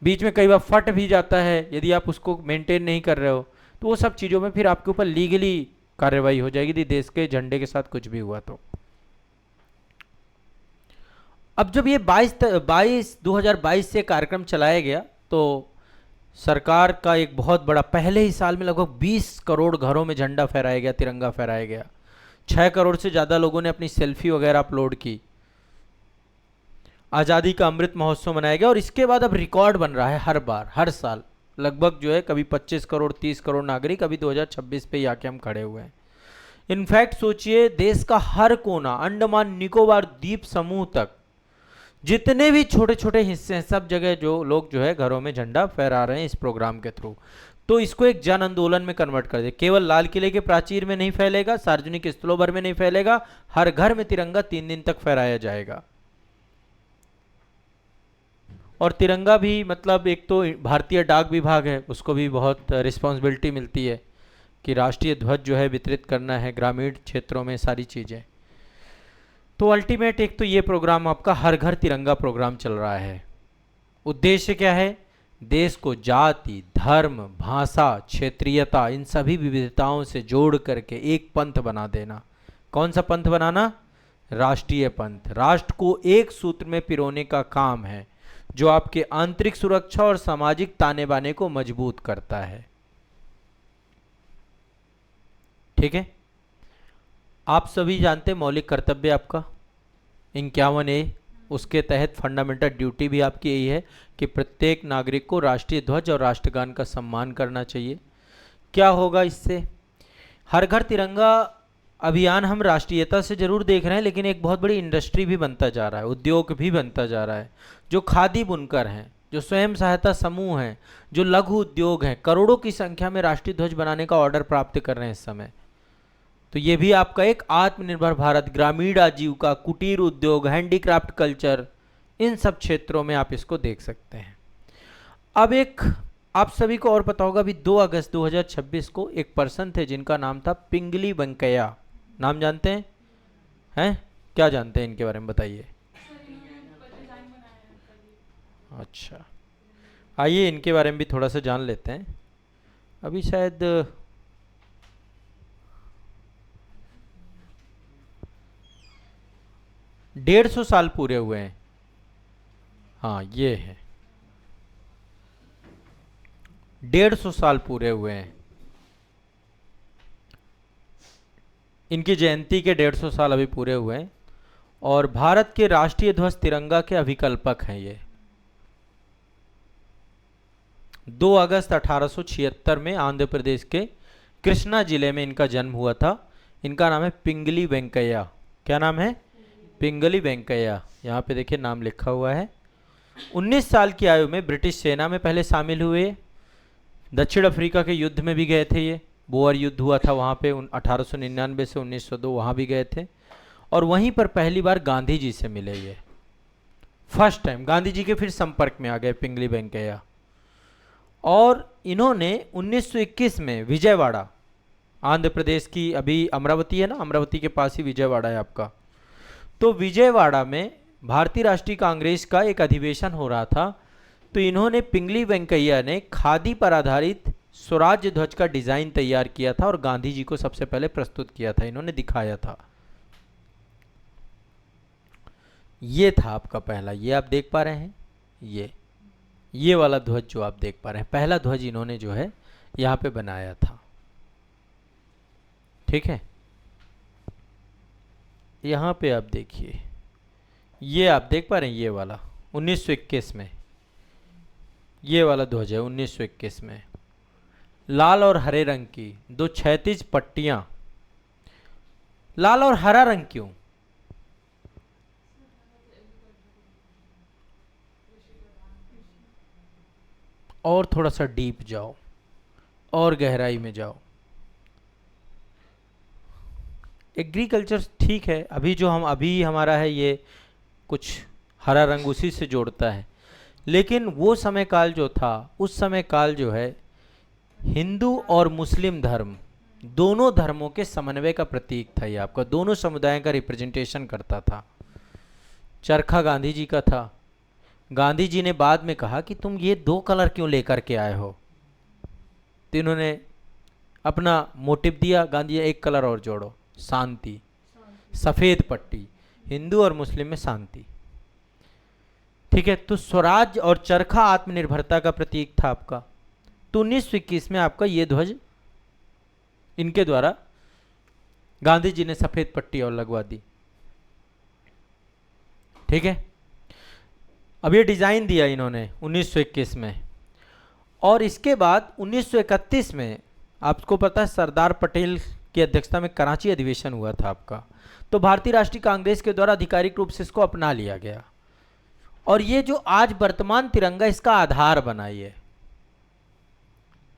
बीच में कई बार फट भी जाता है, यदि आप उसको मेंटेन नहीं कर रहे हो, तो वो सब चीज़ों में फिर आपके ऊपर लीगली कार्रवाई हो जाएगी यदि देश के झंडे के साथ कुछ भी हुआ तो। अब जब ये 2022 से कार्यक्रम चलाया गया, तो सरकार का एक बहुत बड़ा, पहले ही साल में लगभग 20 करोड़ घरों में झंडा फहराया गया, तिरंगा फहराया गया। 6 करोड़ से ज़्यादा लोगों ने अपनी सेल्फी वगैरह अपलोड की। आज़ादी का अमृत महोत्सव मनाया गया और इसके बाद अब रिकॉर्ड बन रहा है हर बार, हर साल लगभग जो है, कभी 25 करोड़ 30 करोड़ नागरिक, अभी 2026 पे आके हम खड़े हुए हैं। इनफैक्ट सोचिए, देश का हर कोना, अंडमान निकोबार द्वीप समूह तक, जितने भी छोटे छोटे हिस्से हैं, सब जगह जो लोग जो है घरों में झंडा फहरा रहे हैं इस प्रोग्राम के थ्रू। तो इसको एक जन आंदोलन में कन्वर्ट कर दे। केवल लाल किले के प्राचीर में नहीं फैलेगा, सार्वजनिक स्थलों भर में नहीं फैलेगा, हर घर में तिरंगा 3 दिन तक फहराया जाएगा। और तिरंगा भी, मतलब एक तो भारतीय डाक विभाग है, उसको भी बहुत रिस्पॉन्सिबिलिटी मिलती है कि राष्ट्रीय ध्वज जो है वितरित करना है ग्रामीण क्षेत्रों में, सारी चीज़ें। तो अल्टीमेट एक तो ये प्रोग्राम आपका हर घर तिरंगा प्रोग्राम चल रहा है। उद्देश्य क्या है? देश को जाति, धर्म, भाषा, क्षेत्रीयता, इन सभी विविधताओं से जोड़ करके एक पंथ बना देना। कौन सा पंथ बनाना? राष्ट्रीय पंथ। राष्ट्र को एक सूत्र में पिरोने का काम है, जो आपके आंतरिक सुरक्षा और सामाजिक ताने बाने को मजबूत करता है। ठीक है, आप सभी जानते हैं मौलिक कर्तव्य आपका 51A, उसके तहत फंडामेंटल ड्यूटी भी आपकी यही है कि प्रत्येक नागरिक को राष्ट्रीय ध्वज और राष्ट्रगान का सम्मान करना चाहिए। क्या होगा इससे? हर घर तिरंगा अभियान हम राष्ट्रीयता से जरूर देख रहे हैं, लेकिन एक बहुत बड़ी इंडस्ट्री भी बनता जा रहा है, उद्योग भी बनता जा रहा है। जो खादी बुनकर हैं, जो स्वयं सहायता समूह हैं, जो लघु उद्योग हैं, करोड़ों की संख्या में राष्ट्रीय ध्वज बनाने का ऑर्डर प्राप्त कर रहे हैं इस समय। तो ये भी आपका एक आत्मनिर्भर भारत, ग्रामीण आजीविका, कुटीर उद्योग, हैंडीक्राफ्ट कल्चर, इन सब क्षेत्रों में आप इसको देख सकते हैं। अब एक आप सभी को और पता होगा अभी 2 अगस्त 2026 को एक पर्सन थे जिनका नाम था पिंगली वेंकैया। नाम जानते हैं? हैं? क्या जानते हैं इनके बारे में बताइए। अच्छा, आइए इनके बारे में भी थोड़ा सा जान लेते हैं। अभी शायद 150 साल पूरे हुए हैं। हाँ ये है, 150 साल पूरे हुए हैं इनकी जयंती के। 150 साल अभी पूरे हुए हैं और भारत के राष्ट्रीय ध्वज तिरंगा के अभिकल्पक हैं ये। 2 अगस्त 1876 में आंध्र प्रदेश के कृष्णा जिले में इनका जन्म हुआ था। इनका नाम है पिंगली वेंकैया। क्या नाम है? पिंगली वेंकैया। यहाँ पे देखिए नाम लिखा हुआ है। 19 साल की आयु में ब्रिटिश सेना में पहले शामिल हुए। दक्षिण अफ्रीका के युद्ध में भी गए थे ये। बोअर युद्ध हुआ था वहाँ पे 1899 से 1902, वहाँ भी गए थे। और वहीं पर पहली बार गांधी जी से मिले ये। फर्स्ट टाइम गांधी जी के फिर संपर्क में आ गए पिंगली वेंकैया। और इन्होंने 1921 में विजयवाड़ा, आंध्र प्रदेश की अभी अमरावती है ना, अमरावती के पास ही विजयवाड़ा है आपका, तो विजयवाड़ा में भारतीय राष्ट्रीय कांग्रेस का एक अधिवेशन हो रहा था। तो इन्होंने पिंगली वेंकैया ने खादी पर आधारित स्वराज्य ध्वज का डिजाइन तैयार किया था और गांधी जी को सबसे पहले प्रस्तुत किया था, इन्होंने दिखाया था। ये था आपका पहला, ये आप देख पा रहे हैं, ये वाला ध्वज जो आप देख पा रहे हैं, पहला ध्वज इन्होंने जो है यहाँ पे बनाया था। ठीक है, यहाँ पे आप देखिए, ये आप देख पा रहे हैं, ये वाला 1921 में, ये वाला ध्वज है 1921 में। लाल और हरे रंग की 2 क्षैतिज पट्टियां। लाल और हरा रंग क्यों? और थोड़ा सा डीप जाओ और गहराई में जाओ। एग्रीकल्चर ठीक है, अभी जो हम अभी हमारा है ये कुछ हरा रंग उसी से जोड़ता है, लेकिन वो समय काल जो था, उस समय काल जो है हिंदू और मुस्लिम धर्म, दोनों धर्मों के समन्वय का प्रतीक था। ये आपका दोनों समुदायों का रिप्रेजेंटेशन करता था। चरखा गांधी जी का था। गांधी जी ने बाद में कहा कि तुम ये 2 कलर क्यों लेकर के आए हो, तो इन्होंने अपना मोटिव दिया, गांधी जी 1 कलर और जोड़ो, शांति, सफेद पट्टी, हिंदू और मुस्लिम में शांति। ठीक है, तो स्वराज और चरखा आत्मनिर्भरता का प्रतीक था आपका। तो 1921 में आपका ये ध्वज इनके द्वारा गांधी जी ने सफेद पट्टी और लगवा दी। ठीक है, अब ये डिजाइन दिया इन्होंने 1921 में। और इसके बाद 1931 में आपको पता है सरदार पटेल की अध्यक्षता में कराची अधिवेशन हुआ था आपका, तो भारतीय राष्ट्रीय कांग्रेस के द्वारा आधिकारिक रूप से इसको अपना लिया गया। और ये जो आज वर्तमान तिरंगा इसका आधार बना है।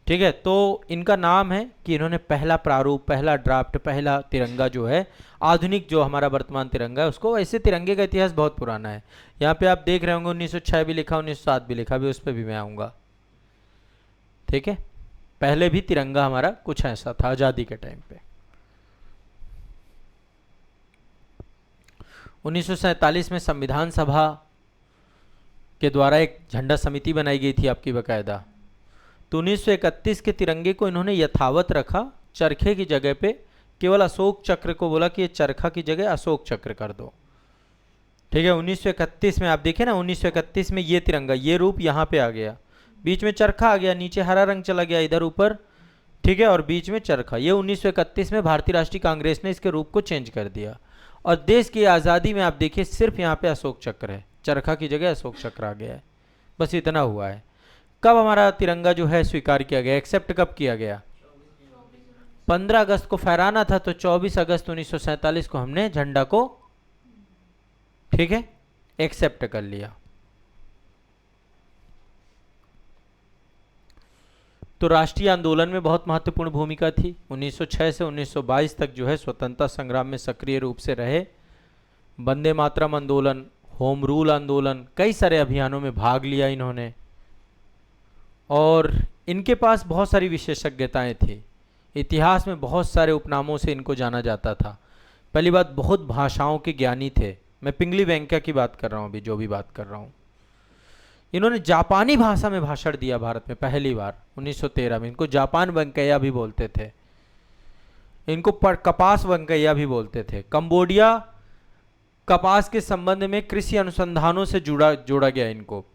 ठीक है, तो इनका नाम है कि इन्होंने पहला प्रारूप, पहला ड्राफ्ट, पहला तिरंगा जो है आधुनिक जो हमारा वर्तमान तिरंगा है उसको, वैसे तिरंगे का इतिहास बहुत पुराना है। यहाँ पे आप देख रहे होंगे 1906 भी लिखा, 1907 भी लिखा, भी उस पर भी मैं आऊँगा। ठीक है, पहले भी तिरंगा हमारा कुछ ऐसा था आज़ादी के टाइम पे। 1947 में संविधान सभा के द्वारा एक झंडा समिति बनाई गई थी आपकी बकायदा। तो 1931 के तिरंगे को इन्होंने यथावत रखा, चरखे की जगह पे केवल अशोक चक्र को बोला कि ये चरखा की जगह अशोक चक्र कर दो। ठीक है, 1931 में आप देखें ना, 1931 में ये तिरंगा, ये रूप यहाँ पे आ गया, बीच में चरखा आ गया, नीचे हरा रंग चला गया इधर ऊपर। ठीक है, और बीच में चरखा। ये 1931 में भारतीय राष्ट्रीय कांग्रेस ने इसके रूप को चेंज कर दिया। और देश की आज़ादी में आप देखिए सिर्फ यहाँ पे अशोक चक्र है, चरखा की जगह अशोक चक्र आ गया है, बस इतना हुआ है। कब हमारा तिरंगा जो है स्वीकार किया गया, एक्सेप्ट कब किया गया? 15 अगस्त को फहराना था, तो 24 अगस्त 1947 को हमने झंडा को, ठीक है, एक्सेप्ट कर लिया। तो राष्ट्रीय आंदोलन में बहुत महत्वपूर्ण भूमिका थी। 1906 से 1922 तक जो है स्वतंत्रता संग्राम में सक्रिय रूप से रहे। वंदे मातरम आंदोलन, होम रूल आंदोलन, कई सारे अभियानों में भाग लिया इन्होंने। और इनके पास बहुत सारी विशेषज्ञताएं थी। इतिहास में बहुत सारे उपनामों से इनको जाना जाता था। पहली बात, बहुत भाषाओं के ज्ञानी थे। मैं पिंगली वेंकैया की बात कर रहा हूँ अभी, जो भी बात कर रहा हूँ। इन्होंने जापानी भाषा में भाषण दिया भारत में पहली बार 1913 में। इनको जापान वेंकैया भी बोलते थे, इनको कपास वेंकैया भी बोलते थे। कंबोडिया कपास के संबंध में कृषि अनुसंधानों से जोड़ा गया इनको।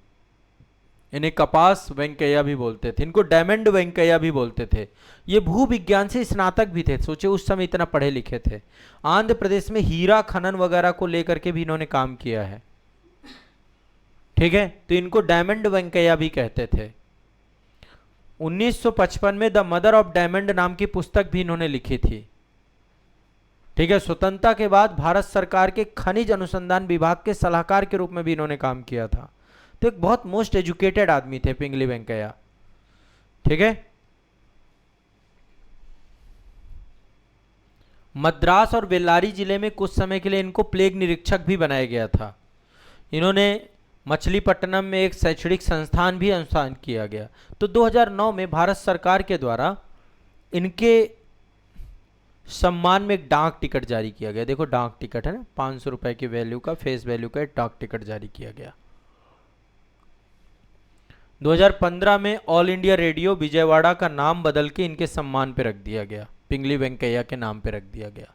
इन्हें कपास वेंकैया भी बोलते थे, इनको डायमंड वेंकैया भी बोलते थे। ये भू विज्ञान से स्नातक भी थे, सोचे उस समय इतना पढ़े लिखे थे। आंध्र प्रदेश में हीरा खनन वगैरह को लेकर के भी इन्होंने काम किया है, ठीक है, तो इनको डायमंड वेंकैया भी कहते थे। 1955 में द मदर ऑफ डायमंड नाम की पुस्तक भी इन्होंने लिखी थी, ठीक है। स्वतंत्रता के बाद भारत सरकार के खनिज अनुसंधान विभाग के सलाहकार के रूप में भी इन्होंने काम किया था। तो एक बहुत मोस्ट एजुकेटेड आदमी थे पिंगली वेंकैया, ठीक है। मद्रास और बेल्लारी जिले में कुछ समय के लिए इनको प्लेग निरीक्षक भी बनाया गया था। इन्होंने मछलीपट्टनम में एक शैक्षणिक संस्थान भी अनुसंधान किया गया। तो 2009 में भारत सरकार के द्वारा इनके सम्मान में एक डाक टिकट जारी किया गया। देखो डाक टिकट है ना, 500 रुपए की वैल्यू का, फेस वैल्यू का डाक टिकट जारी किया गया। 2015 में ऑल इंडिया रेडियो विजयवाड़ा का नाम बदल के इनके सम्मान पे रख दिया गया, पिंगली वेंकैया के नाम पे रख दिया गया,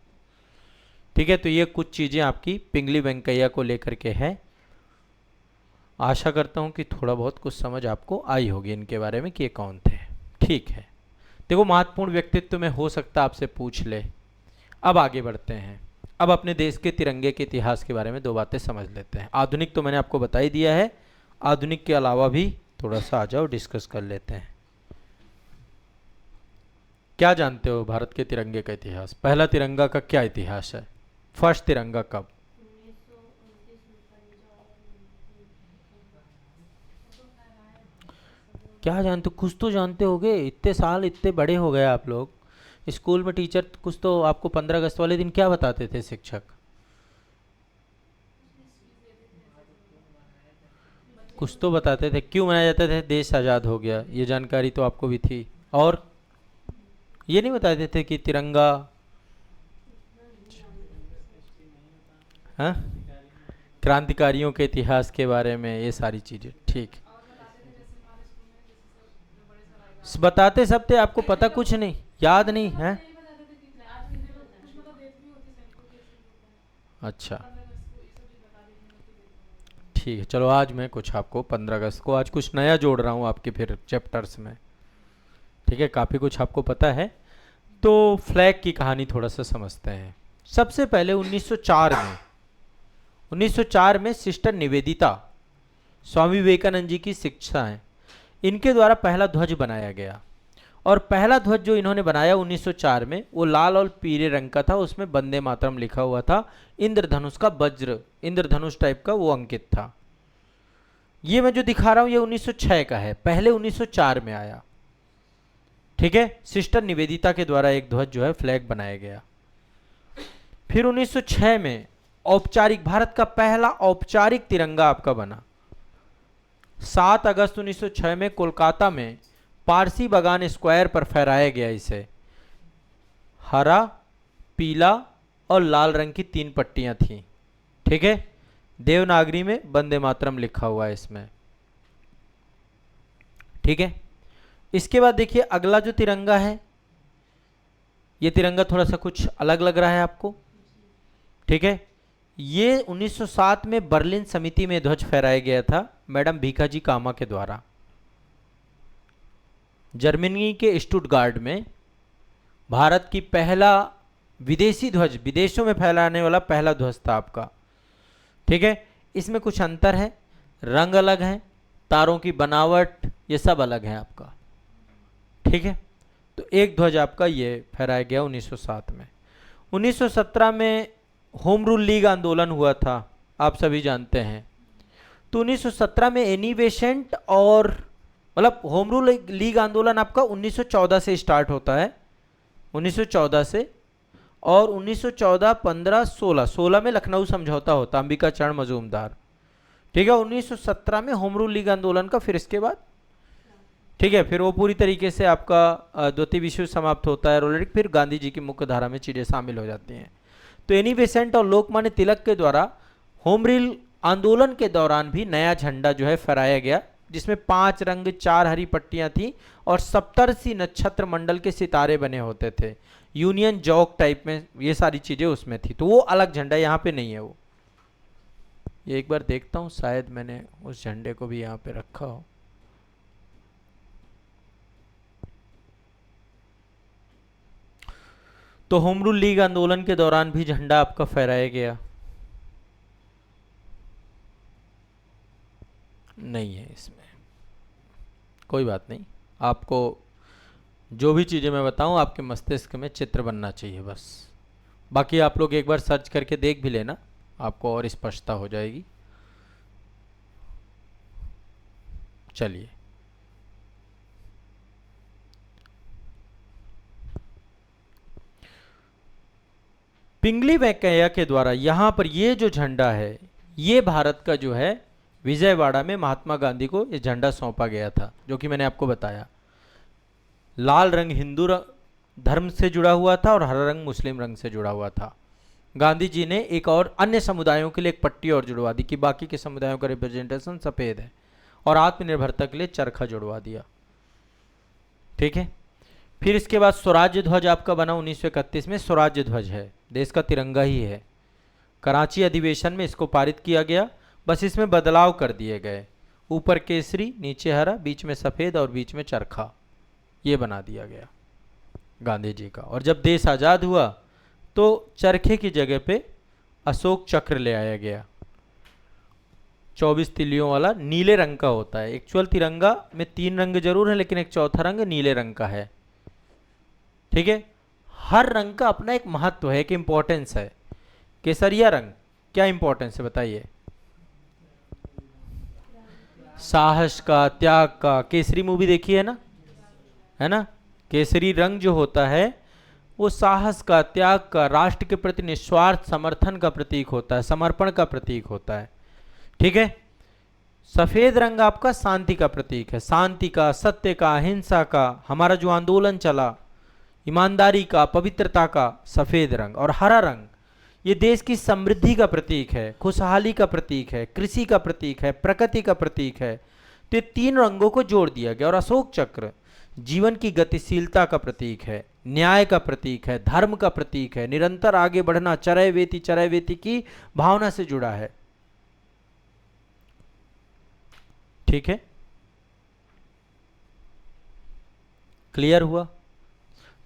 ठीक है। तो ये कुछ चीज़ें आपकी पिंगली वेंकैया को लेकर के है। आशा करता हूँ कि थोड़ा बहुत कुछ समझ आपको आई होगी इनके बारे में कि ये कौन थे, ठीक है। देखो महत्वपूर्ण व्यक्तित्व में हो सकता आपसे पूछ ले। अब आगे बढ़ते हैं, अब अपने देश के तिरंगे के इतिहास के बारे में दो बातें समझ लेते हैं। आधुनिक तो मैंने आपको बता ही दिया है, आधुनिक के अलावा भी थोड़ा सा आ जाओ, डिस्कस कर लेते हैं। क्या जानते हो भारत के तिरंगे का इतिहास? पहला तिरंगा का क्या इतिहास है? फर्स्ट तिरंगा कब? क्या जानते हो? कुछ तो जानते होगे, इतने साल इतने बड़े हो गए आप लोग। स्कूल में टीचर कुछ तो आपको 15 अगस्त वाले दिन क्या बताते थे शिक्षक? कुछ तो बताते थे, क्यों मनाया जाता था? देश आज़ाद हो गया, ये जानकारी तो आपको भी थी। और ये नहीं बताते थे कि तिरंगा, हाँ, क्रांतिकारियों के इतिहास के बारे में, ये सारी चीज़ें, ठीक। बताते सब थे, आपको पता कुछ नहीं, याद नहीं है? अच्छा, ठीक है, चलो आज मैं कुछ आपको 15 अगस्त को आज कुछ नया जोड़ रहा हूँ आपके फिर चैप्टर्स में, ठीक है। काफ़ी कुछ आपको पता है। तो फ्लैग की कहानी थोड़ा सा समझते हैं। सबसे पहले 1904 में सिस्टर निवेदिता, स्वामी विवेकानंद जी की शिक्षा है, इनके द्वारा पहला ध्वज बनाया गया। और पहला ध्वज जो इन्होंने बनाया 1904 में, वो लाल और पीले रंग का था, उसमें वंदे मातरम लिखा हुआ था। इंद्रधनुष का वज्र, इंद्रधनुष टाइप का वो अंकित था। ये मैं जो दिखा रहा हूँ ये 1906 का है, पहले 1904 में आया, ठीक है। सिस्टर निवेदिता के द्वारा एक ध्वज जो है फ्लैग बनाया गया। फिर 1906 में औपचारिक, भारत का पहला औपचारिक तिरंगा आपका बना। 7 अगस्त 1906 में कोलकाता में पारसी बागान स्क्वायर पर फहराया गया। इसे हरा, पीला और लाल रंग की 3 पट्टियां थीं, ठीक है। देवनागरी में वंदे मातरम लिखा हुआ है इसमें, ठीक है। इसके बाद देखिए अगला जो तिरंगा है, ये तिरंगा थोड़ा सा कुछ अलग लग रहा है आपको, ठीक है। ये 1907 में बर्लिन समिति में ध्वज फहराया गया था मैडम भीखाजी कामा के द्वारा। जर्मनी के स्टुटगार्ट में भारत की पहला विदेशी ध्वज, विदेशों में फहराने वाला पहला ध्वज था आपका, ठीक है। इसमें कुछ अंतर है, रंग अलग है, तारों की बनावट ये सब अलग है आपका, ठीक है। तो एक ध्वज आपका ये फहराया गया 1907 में। 1917 में होम रूल लीग आंदोलन हुआ था, आप सभी जानते हैं। तो 1917 में एनिवेशेंट और मतलब होम रूल लीग आंदोलन आपका 1914 से स्टार्ट होता है, 1914 से, और 1914, 15, 16 में लखनऊ समझौता होता, अंबिका चरण मजूमदार, ठीक है। 1917 में होम रूल लीग आंदोलन का फिर इसके बाद ठीक है, फिर वो पूरी तरीके से आपका द्वितीय विश्व युद्ध समाप्त होता है, रोलरिक, फिर गांधी जी की मुख्य धारा में चीज़ें शामिल हो जाती हैं। तो एनी बेसेंट और लोकमान्य तिलक के द्वारा होम रूल आंदोलन के दौरान भी नया झंडा जो है फहराया गया, जिसमें 5 रंग, 4 हरी पट्टियां थी और 70 नक्षत्र मंडल के सितारे बने होते थे, यूनियन जॉक टाइप में, ये सारी चीज़ें उसमें थी। तो वो अलग झंडा यहाँ पे नहीं है। वो ये एक बार देखता हूँ, शायद मैंने उस झंडे को भी यहाँ पे रखा हो। तो होम रूल लीग आंदोलन के दौरान भी झंडा आपका फहराया गया नहीं है इसमें, कोई बात नहीं। आपको जो भी चीज़ें मैं बताऊं आपके मस्तिष्क में चित्र बनना चाहिए बस। बाकी आप लोग एक बार सर्च करके देख भी लेना, आपको और स्पष्टता हो जाएगी। चलिए, पिंगली वेंकैया के द्वारा यहाँ पर ये जो झंडा है, ये भारत का जो है विजयवाड़ा में महात्मा गांधी को ये झंडा सौंपा गया था, जो कि मैंने आपको बताया। लाल रंग हिंदू धर्म से जुड़ा हुआ था और हरा रंग मुस्लिम रंग से जुड़ा हुआ था। गांधी जी ने एक और अन्य समुदायों के लिए एक पट्टी और जुड़वा दी कि बाकी के समुदायों का रिप्रेजेंटेशन सफ़ेद है, और आत्मनिर्भरता के लिए चरखा जुड़वा दिया। ठीक है, फिर इसके बाद स्वराज्य ध्वज आपका बना 1931 में। स्वराज्य ध्वज है, देश का तिरंगा ही है। कराची अधिवेशन में इसको पारित किया गया, बस इसमें बदलाव कर दिए गए, ऊपर केसरी, नीचे हरा, बीच में सफ़ेद और बीच में चरखा, ये बना दिया गया गांधी जी का। और जब देश आज़ाद हुआ तो चरखे की जगह पे अशोक चक्र ले आया गया, 24 तिलियों वाला, नीले रंग का होता है। एक्चुअल तिरंगा में 3 रंग जरूर है, लेकिन एक चौथा रंग नीले रंग का है। ठीक है, हर रंग का अपना एक महत्व है, एक इंपॉर्टेंस है। केसरिया रंग क्या इंपॉर्टेंस है बताइए? साहस का, त्याग का। केसरी मूवी देखी है ना? केसरी रंग जो होता है वो साहस का, त्याग का, राष्ट्र के प्रति निस्वार्थ समर्थन का प्रतीक होता है, समर्पण का प्रतीक होता है। ठीक है, सफेद रंग आपका शांति का प्रतीक है, शांति का, सत्य का, अहिंसा का, हमारा जो आंदोलन चला, ईमानदारी का, पवित्रता का, सफेद रंग। और हरा रंग ये देश की समृद्धि का प्रतीक है, खुशहाली का प्रतीक है, कृषि का प्रतीक है, प्रकृति का प्रतीक है। तो ये 3 रंगों को जोड़ दिया गया। और अशोक चक्र जीवन की गतिशीलता का प्रतीक है, न्याय का प्रतीक है, धर्म का प्रतीक है, निरंतर आगे बढ़ना, चरैवेति की भावना से जुड़ा है। ठीक है, क्लियर हुआ?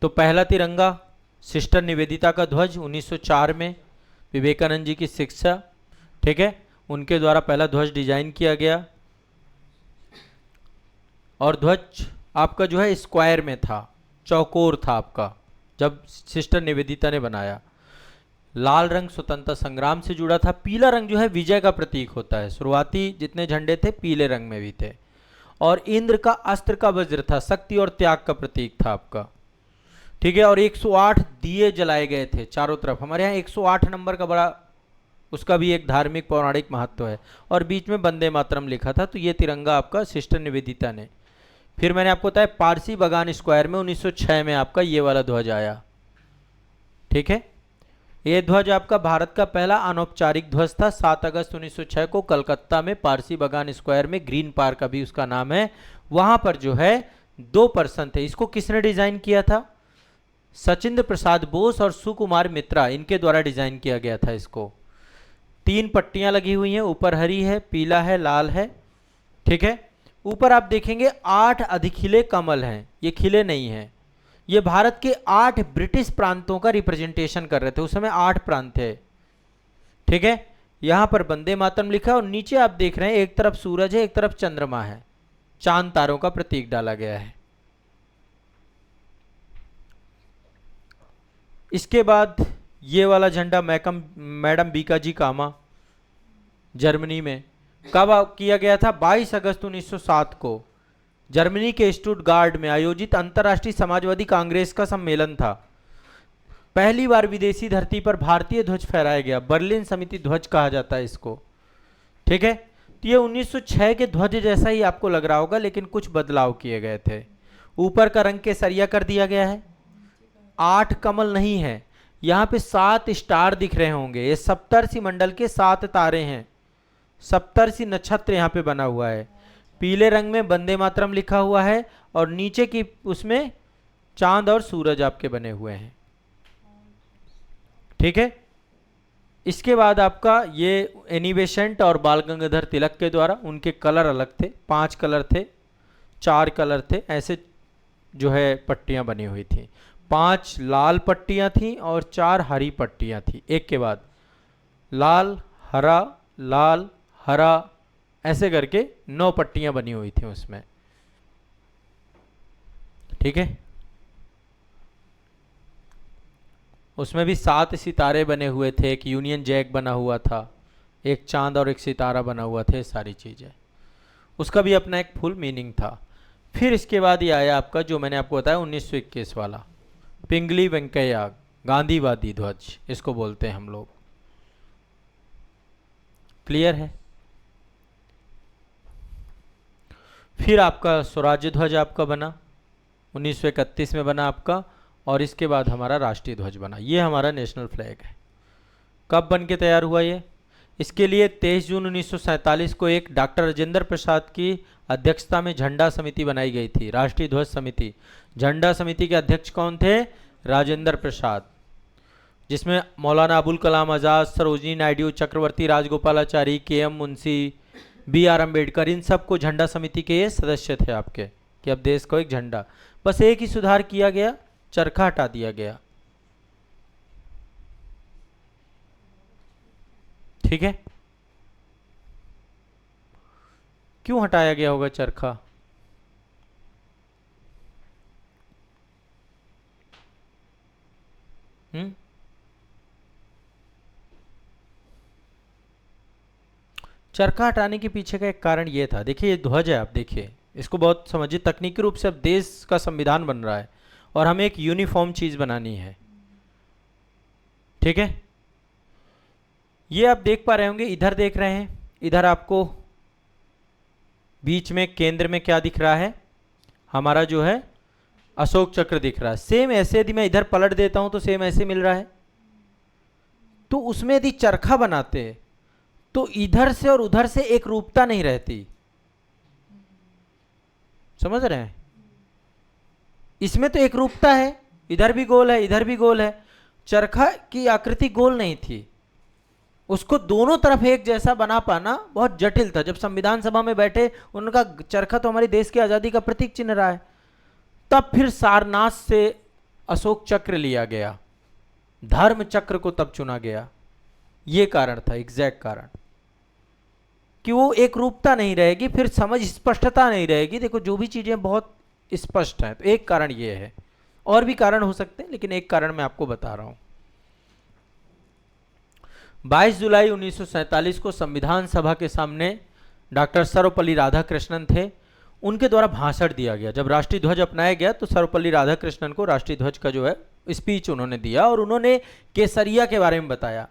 तो पहला तिरंगा सिस्टर निवेदिता का ध्वज 1904 में, विवेकानंद जी की शिक्षा, ठीक है, उनके द्वारा पहला ध्वज डिजाइन किया गया। और ध्वज आपका जो है स्क्वायर में था, चौकोर था आपका, जब सिस्टर निवेदिता ने बनाया। लाल रंग स्वतंत्रता संग्राम से जुड़ा था। पीला रंग जो है विजय का प्रतीक होता है, शुरुआती जितने झंडे थे पीले रंग में भी थे। और इंद्र का अस्त्र का वज्र था, शक्ति और त्याग का प्रतीक था आपका। ठीक है, और 108 दिए जलाए गए थे चारों तरफ। हमारे यहाँ 108 नंबर का बड़ा, उसका भी एक धार्मिक पौराणिक महत्व है। और बीच में वंदे मातरम लिखा था। तो ये तिरंगा आपका सिस्टर निवेदिता ने। फिर मैंने आपको बताया पारसी बागान स्क्वायर में 1906 में आपका ये वाला ध्वज आया। ठीक है, ये ध्वज आपका भारत का पहला अनौपचारिक ध्वज था। 7 अगस्त 1906 को कलकत्ता में पारसी बागान स्क्वायर में, ग्रीन पार्क अभी उसका नाम है, वहां पर जो है 2 पर्सन थे। इसको किसने डिजाइन किया था? सचिंद्र प्रसाद बोस और सुकुमार मित्रा, इनके द्वारा डिजाइन किया गया था। इसको 3 पट्टियां लगी हुई हैं, ऊपर हरी है, पीला है, लाल है। ठीक है, ऊपर आप देखेंगे 8 अधिखिले कमल हैं, ये खिले नहीं हैं। ये भारत के 8 ब्रिटिश प्रांतों का रिप्रेजेंटेशन कर रहे थे, उस समय 8 प्रांत थे। ठीक है, यहां पर वंदे मातरम लिखा है। और नीचे आप देख रहे हैं एक तरफ सूरज है, एक तरफ चंद्रमा है, चांद तारों का प्रतीक डाला गया है। इसके बाद ये वाला झंडा मैडम बीकाजी कामा, जर्मनी में कब किया गया था? 22 अगस्त 1907 को जर्मनी के स्टुटगार्ट में आयोजित अंतर्राष्ट्रीय समाजवादी कांग्रेस का सम्मेलन था। पहली बार विदेशी धरती पर भारतीय ध्वज फहराया गया, बर्लिन समिति ध्वज कहा जाता है इसको। ठीक है, तो ये 1906 के ध्वज जैसा ही आपको लग रहा होगा, लेकिन कुछ बदलाव किए गए थे। ऊपर का रंग केसरिया कर दिया गया है, 8 कमल नहीं है, यहाँ पे 7 स्टार दिख रहे होंगे। ये सप्तर्षि मंडल के 7 तारे हैं, सप्तर्षि नक्षत्र यहाँ पे बना हुआ है। पीले रंग में वंदे मातरम लिखा हुआ है और नीचे की उसमें चांद और सूरज आपके बने हुए हैं। ठीक है। इसके बाद आपका ये एनी बेसेंट और बाल गंगाधर तिलक के द्वारा, उनके कलर अलग थे, 5 कलर थे, 4 कलर थे, ऐसे जो है पट्टियां बनी हुई थी। 5 लाल पट्टियां थी और 4 हरी पट्टियां थी, एक के बाद लाल हरा ऐसे करके 9 पट्टियां बनी हुई थी उसमें। ठीक है। उसमें भी 7 सितारे बने हुए थे, एक यूनियन जैक बना हुआ था, एक चांद और एक सितारा बना हुआ था, सारी चीज़ें। उसका भी अपना एक फुल मीनिंग था। फिर इसके बाद ये आया आपका जो मैंने आपको बताया 1921 वाला पिंगली वेंकैया गांधीवादी ध्वज, इसको बोलते हैं हम लोग। क्लियर है। फिर आपका स्वराज्य ध्वज आपका बना 1931 में बना आपका, और इसके बाद हमारा राष्ट्रीय ध्वज बना। ये हमारा नेशनल फ्लैग है। कब बन के तैयार हुआ ये? इसके लिए 23 जून 1947 को एक डॉक्टर राजेंद्र प्रसाद की अध्यक्षता में झंडा समिति बनाई गई थी, राष्ट्रीय ध्वज समिति। झंडा समिति के अध्यक्ष कौन थे? राजेंद्र प्रसाद, जिसमें मौलाना अबुल कलाम आज़ाद, सरोजिनी नायडू, चक्रवर्ती राजगोपालाचारी, के.एम. मुंशी, बी.आर. अम्बेडकर, इन सबको झंडा समिति के ये सदस्य थे आपके, कि अब देश को एक झंडा। बस एक ही सुधार किया गया, चरखा हटा दिया गया। ठीक है। क्यों हटाया गया होगा चरखा? चरखा हटाने के पीछे का एक कारण ये था, देखिए ये ध्वज है, आप देखिए इसको बहुत समझिए। तकनीकी रूप से अब देश का संविधान बन रहा है और हमें एक यूनिफॉर्म चीज बनानी है। ठीक है। ये आप देख पा रहे होंगे, इधर देख रहे हैं, इधर आपको बीच में केंद्र में क्या दिख रहा है? हमारा जो है अशोक चक्र दिख रहा है। सेम ऐसे यदि मैं इधर पलट देता हूं तो सेम ऐसे मिल रहा है। तो उसमें यदि चरखा बनाते तो इधर से और उधर से एक रूपता नहीं रहती। समझ रहे हैं? इसमें तो एक रूपता है, इधर भी गोल है, इधर भी गोल है। चरखा की आकृति गोल नहीं थी, उसको दोनों तरफ एक जैसा बना पाना बहुत जटिल था। जब संविधान सभा में बैठे, उनका चरखा तो हमारे देश की आजादी का प्रतीक चिन्ह रहा है। तब फिर सारनाथ से अशोक चक्र लिया गया, धर्म चक्र को तब चुना गया। यह कारण था, एग्जैक्ट कारण, कि वो एक रूपता नहीं रहेगी, फिर समझ स्पष्टता नहीं रहेगी। देखो जो भी चीजें बहुत स्पष्ट हैं, तो एक कारण ये है, और भी कारण हो सकते हैं, लेकिन एक कारण मैं आपको बता रहा हूं। 22 जुलाई 1947 को संविधान सभा के सामने डॉक्टर सर्वपल्ली राधाकृष्णन थे, उनके द्वारा भाषण दिया गया। जब राष्ट्रीय ध्वज अपनाया गया तो सर्वपल्ली राधाकृष्णन को राष्ट्रीय ध्वज का जो है स्पीच उन्होंने दिया, और उन्होंने केसरिया के बारे में बताया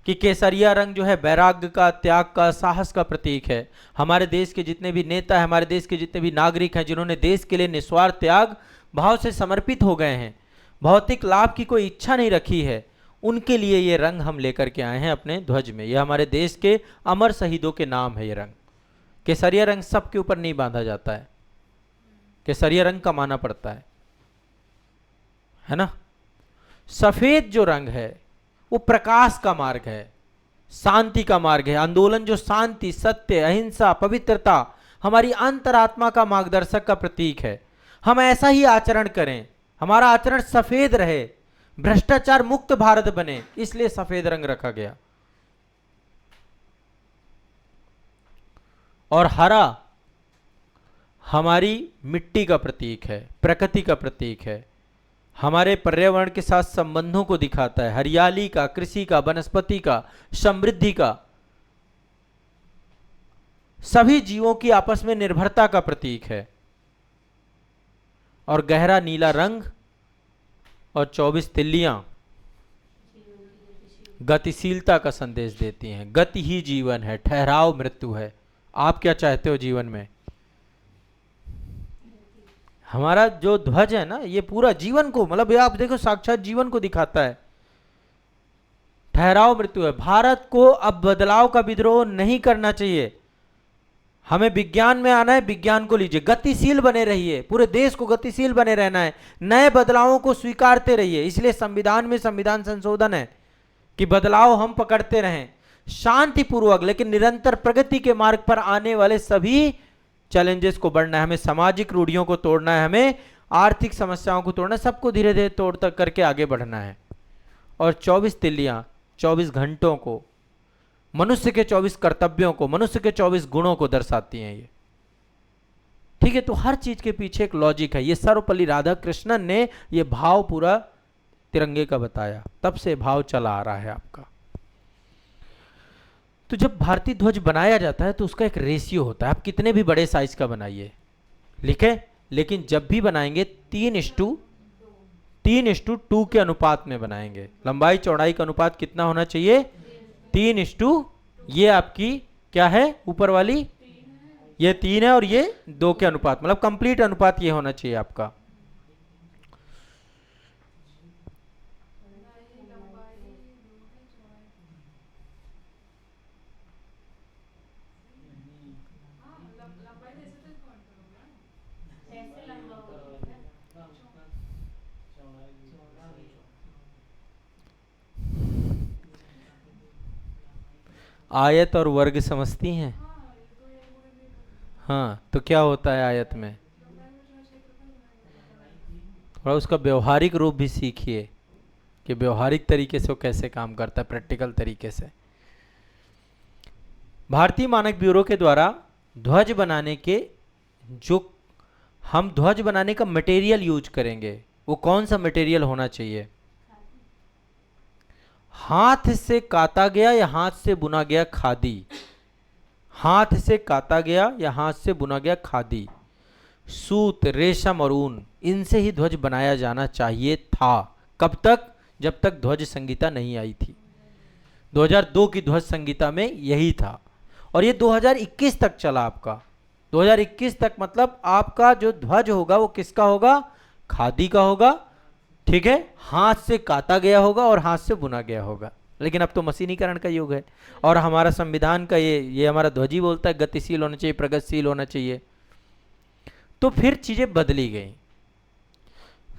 कि केसरिया रंग जो है वैराग्य का, त्याग का, साहस का प्रतीक है। हमारे देश के जितने भी नेता हैं, हमारे देश के जितने भी नागरिक हैं, जिन्होंने देश के लिए निस्वार्थ त्याग भाव से समर्पित हो गए हैं, भौतिक लाभ की कोई इच्छा नहीं रखी है, उनके लिए ये रंग हम लेकर के आए हैं अपने ध्वज में। ये हमारे देश के अमर शहीदों के नाम है ये रंग। केसरिया रंग सबके ऊपर नहीं बांधा जाता है, केसरिया रंग कमाना पड़ता है ना। सफेद जो रंग है वो प्रकाश का मार्ग है, शांति का मार्ग है। आंदोलन जो शांति, सत्य, अहिंसा, पवित्रता, हमारी अंतरात्मा का मार्गदर्शक का प्रतीक है। हम ऐसा ही आचरण करें, हमारा आचरण सफेद रहे, भ्रष्टाचार मुक्त भारत बने, इसलिए सफेद रंग रखा गया। और हरा हमारी मिट्टी का प्रतीक है, प्रकृति का प्रतीक है, हमारे पर्यावरण के साथ संबंधों को दिखाता है, हरियाली का, कृषि का, वनस्पति का, समृद्धि का, सभी जीवों की आपस में निर्भरता का प्रतीक है। और गहरा नीला रंग और 24 तिल्लियां गतिशीलता का संदेश देती हैं। गति ही जीवन है, ठहराव मृत्यु है, आप क्या चाहते हो जीवन में? हमारा जो ध्वज है ना, ये पूरा जीवन को, मतलब ये आप देखो साक्षात जीवन को दिखाता है। ठहराव मृत्यु है। भारत को अब बदलाव का विद्रोह नहीं करना चाहिए। हमें विज्ञान में आना है, विज्ञान को लीजिए, गतिशील बने रहिए, पूरे देश को गतिशील बने रहना है, नए बदलावों को स्वीकारते रहिए। इसलिए संविधान में संविधान संशोधन है कि बदलाव हम पकड़ते रहें, शांतिपूर्वक लेकिन निरंतर प्रगति के मार्ग पर आने वाले सभी चैलेंजेस को बढ़ना है। हमें सामाजिक रूढ़ियों को तोड़ना है, हमें आर्थिक समस्याओं को तोड़ना है, सबको धीरे धीरे तोड़ तक करके आगे बढ़ना है। और 24 तिल्लियां 24 घंटों को, मनुष्य के 24 कर्तव्यों को, मनुष्य के 24 गुणों को दर्शाती हैं ये। ठीक है, तो हर चीज के पीछे एक लॉजिक है। ये सर्वपल्ली राधाकृष्णन ने ये भाव पूरा तिरंगे का बताया, तब से भाव चला आ रहा है आपका। तो जब भारतीय ध्वज बनाया जाता है तो उसका एक रेशियो होता है। आप कितने भी बड़े साइज का बनाइए, लिखे, लेकिन जब भी बनाएंगे 3:2 के अनुपात में बनाएंगे। लंबाई चौड़ाई का अनुपात कितना होना चाहिए? 3:, ये आपकी क्या है ऊपर वाली, ये 3 है और ये 2 के अनुपात, मतलब कंप्लीट अनुपात ये होना चाहिए आपका। आयत और वर्ग समझती हैं? हाँ, तो क्या होता है आयत में? थोड़ा उसका व्यवहारिक रूप भी सीखिए कि व्यवहारिक तरीके से वो कैसे काम करता है, प्रैक्टिकल तरीके से। भारतीय मानक ब्यूरो के द्वारा ध्वज बनाने के, जो हम ध्वज बनाने का मटेरियल यूज करेंगे, वो कौन सा मटेरियल होना चाहिए? हाथ से काता गया या हाथ से बुना गया खादी? हाथ से काता गया या हाथ से बुना गया खादी, सूत, रेशम और ऊन, इनसे ही ध्वज बनाया जाना चाहिए था। कब तक? जब तक ध्वज संहिता नहीं आई थी। 2002 की ध्वज संहिता में यही था और ये 2021 तक चला आपका। 2021 तक मतलब आपका जो ध्वज होगा वो किसका होगा? खादी का होगा। ठीक है, हाथ से काता गया होगा और हाथ से बुना गया होगा। लेकिन अब तो मशीनीकरण का युग है और हमारा संविधान का ये हमारा ध्वज ही बोलता है गतिशील होना चाहिए, प्रगतिशील होना चाहिए। तो फिर चीजें बदली गई।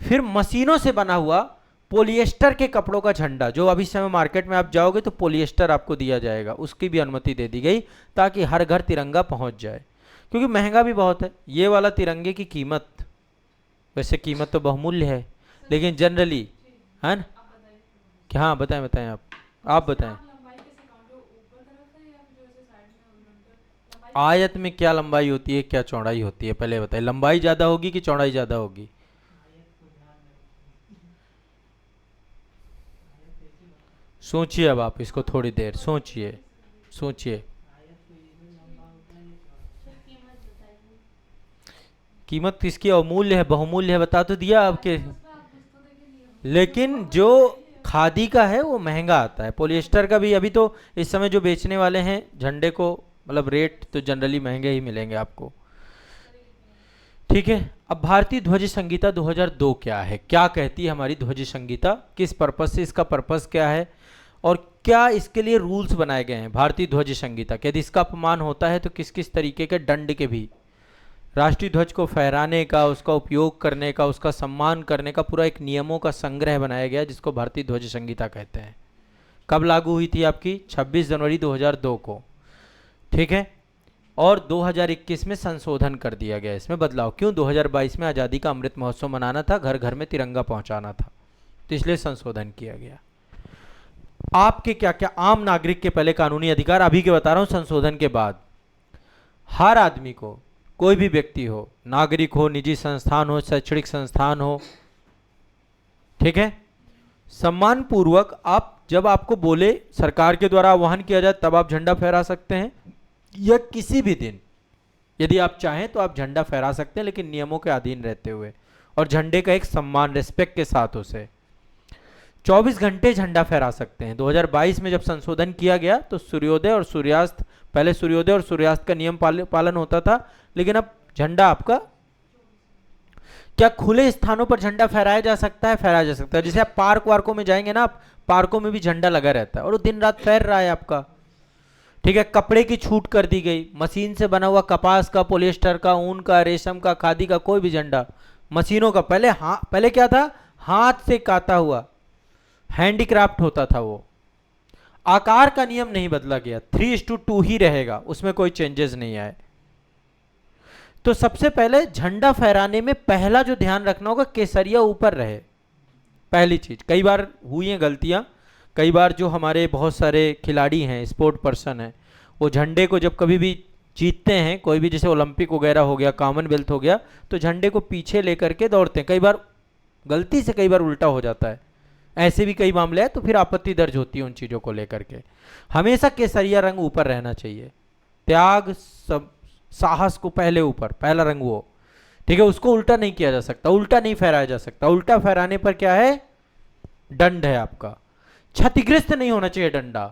फिर मशीनों से बना हुआ पोलिएस्टर के कपड़ों का झंडा, जो अभी समय मार्केट में आप जाओगे तो पोलिएस्टर आपको दिया जाएगा, उसकी भी अनुमति दे दी गई ताकि हर घर तिरंगा पहुंच जाए, क्योंकि महंगा भी बहुत है। ये वाला तिरंगे की कीमत, वैसे कीमत तो बहुमूल्य है, लेकिन जनरली है ना। क्या? हाँ बताएं बताएं, आप बताएं। आयत में क्या लंबाई होती है, क्या चौड़ाई होती है, पहले बताएं। लंबाई ज्यादा होगी कि चौड़ाई ज्यादा होगी? सोचिए, अब आप इसको थोड़ी देर सोचिए, सोचिए। कीमत किसकी अमूल्य है, बहुमूल्य है, बता तो दिया आपके। लेकिन जो खादी का है वो महंगा आता है, पॉलिएस्टर का भी। अभी तो इस समय जो बेचने वाले हैं झंडे को, मतलब रेट तो जनरली महंगे ही मिलेंगे आपको। ठीक है, अब भारतीय ध्वज संहिता 2002 क्या है, क्या कहती है हमारी ध्वज संहिता, किस पर्पस से, इसका पर्पस क्या है और क्या इसके लिए रूल्स बनाए गए हैं भारतीय ध्वज संहिता के। यदि इसका अपमान होता है तो किस किस तरीके के दंड के भी, राष्ट्रीय ध्वज को फहराने का, उसका उपयोग करने का, उसका सम्मान करने का पूरा एक नियमों का संग्रह बनाया गया जिसको भारतीय ध्वज संहिता कहते हैं। कब लागू हुई थी आपकी? 26 जनवरी 2002 को। ठीक है, और 2021 में संशोधन कर दिया गया, इसमें बदलाव। क्यों? 2022 में आज़ादी का अमृत महोत्सव मनाना था, घर घर में तिरंगा पहुंचाना था, तो इसलिए संशोधन किया गया। आपके क्या क्या आम नागरिक के पहले कानूनी अधिकार, अभी के बता रहा हूं, संशोधन के बाद हर आदमी को, कोई भी व्यक्ति हो, नागरिक हो, निजी संस्थान हो, शैक्षणिक संस्थान हो, ठीक है, सम्मान पूर्वक आप, जब आपको बोले सरकार के द्वारा आह्वान किया जाए तब आप झंडा फहरा सकते हैं, या किसी भी दिन यदि आप चाहें तो आप झंडा फहरा सकते हैं, लेकिन नियमों के अधीन रहते हुए, और झंडे का एक सम्मान, रेस्पेक्ट के साथ उसे 24 घंटे झंडा फहरा सकते हैं। 2022 में जब संशोधन किया गया तो सूर्योदय और सूर्यास्त पहले सूर्योदय और सूर्यास्त का नियम पालन होता था, लेकिन अब झंडा आपका, क्या खुले स्थानों पर झंडा फहराया जा सकता है? फहराया जा सकता है। जैसे आप पार्क वार्कों में जाएंगे ना, आप पार्कों में भी झंडा लगा रहता है और वो दिन रात फहर रहा है आपका। ठीक है, कपड़े की छूट कर दी गई, मशीन से बना हुआ कपास का, पॉलिएस्टर का, ऊन का, रेशम का, खादी का कोई भी झंडा, मशीनों का। पहले क्या था, हाथ से काता हुआ हैंडीक्राफ्ट होता था वो। आकार का नियम नहीं बदला गया, 3:2 ही रहेगा, उसमें कोई चेंजेस नहीं आए। तो सबसे पहले झंडा फहराने में पहला जो ध्यान रखना होगा, केसरिया ऊपर रहे, पहली चीज। कई बार हुई हैं गलतियां, कई बार जो हमारे बहुत सारे खिलाड़ी हैं, स्पोर्ट पर्सन हैं, वो झंडे को जब कभी भी जीतते हैं, कोई भी जैसे ओलंपिक वगैरह हो गया, कॉमनवेल्थ हो गया, तो झंडे को पीछे लेकर के दौड़ते हैं। कई बार गलती से, कई बार उल्टा हो जाता है, ऐसे भी कई मामले हैं, तो फिर आपत्ति दर्ज होती है उन चीज़ों को लेकर के। हमेशा केसरिया रंग ऊपर रहना चाहिए, त्याग सब साहस को पहले ऊपर, पहला रंग वो। ठीक है, उसको उल्टा नहीं किया जा सकता, उल्टा नहीं फहराया जा सकता। उल्टा फहराने पर क्या है, दंड है आपका। क्षतिग्रस्त नहीं होना चाहिए डंडा,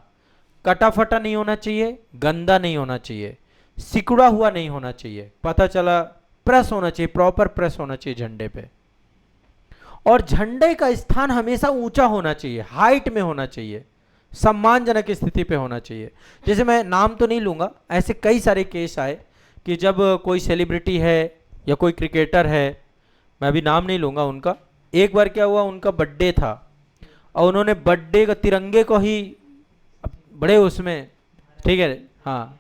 कटा फटा नहीं होना चाहिए, गंदा नहीं होना चाहिए, सिकुड़ा हुआ नहीं होना चाहिए, पता चला प्रेस होना चाहिए, प्रॉपर प्रेस होना चाहिए झंडे पे। और झंडे का स्थान हमेशा ऊंचा होना चाहिए, हाइट में होना चाहिए, सम्मानजनक स्थिति पे होना चाहिए। जैसे मैं नाम तो नहीं लूंगा, ऐसे कई सारे केस आए कि जब कोई सेलिब्रिटी है या कोई क्रिकेटर है, मैं अभी नाम नहीं लूंगा उनका, एक बार क्या हुआ, उनका बर्थडे था और उन्होंने बर्थडे का तिरंगे को ही बड़े उसमें, ठीक है, हाँ,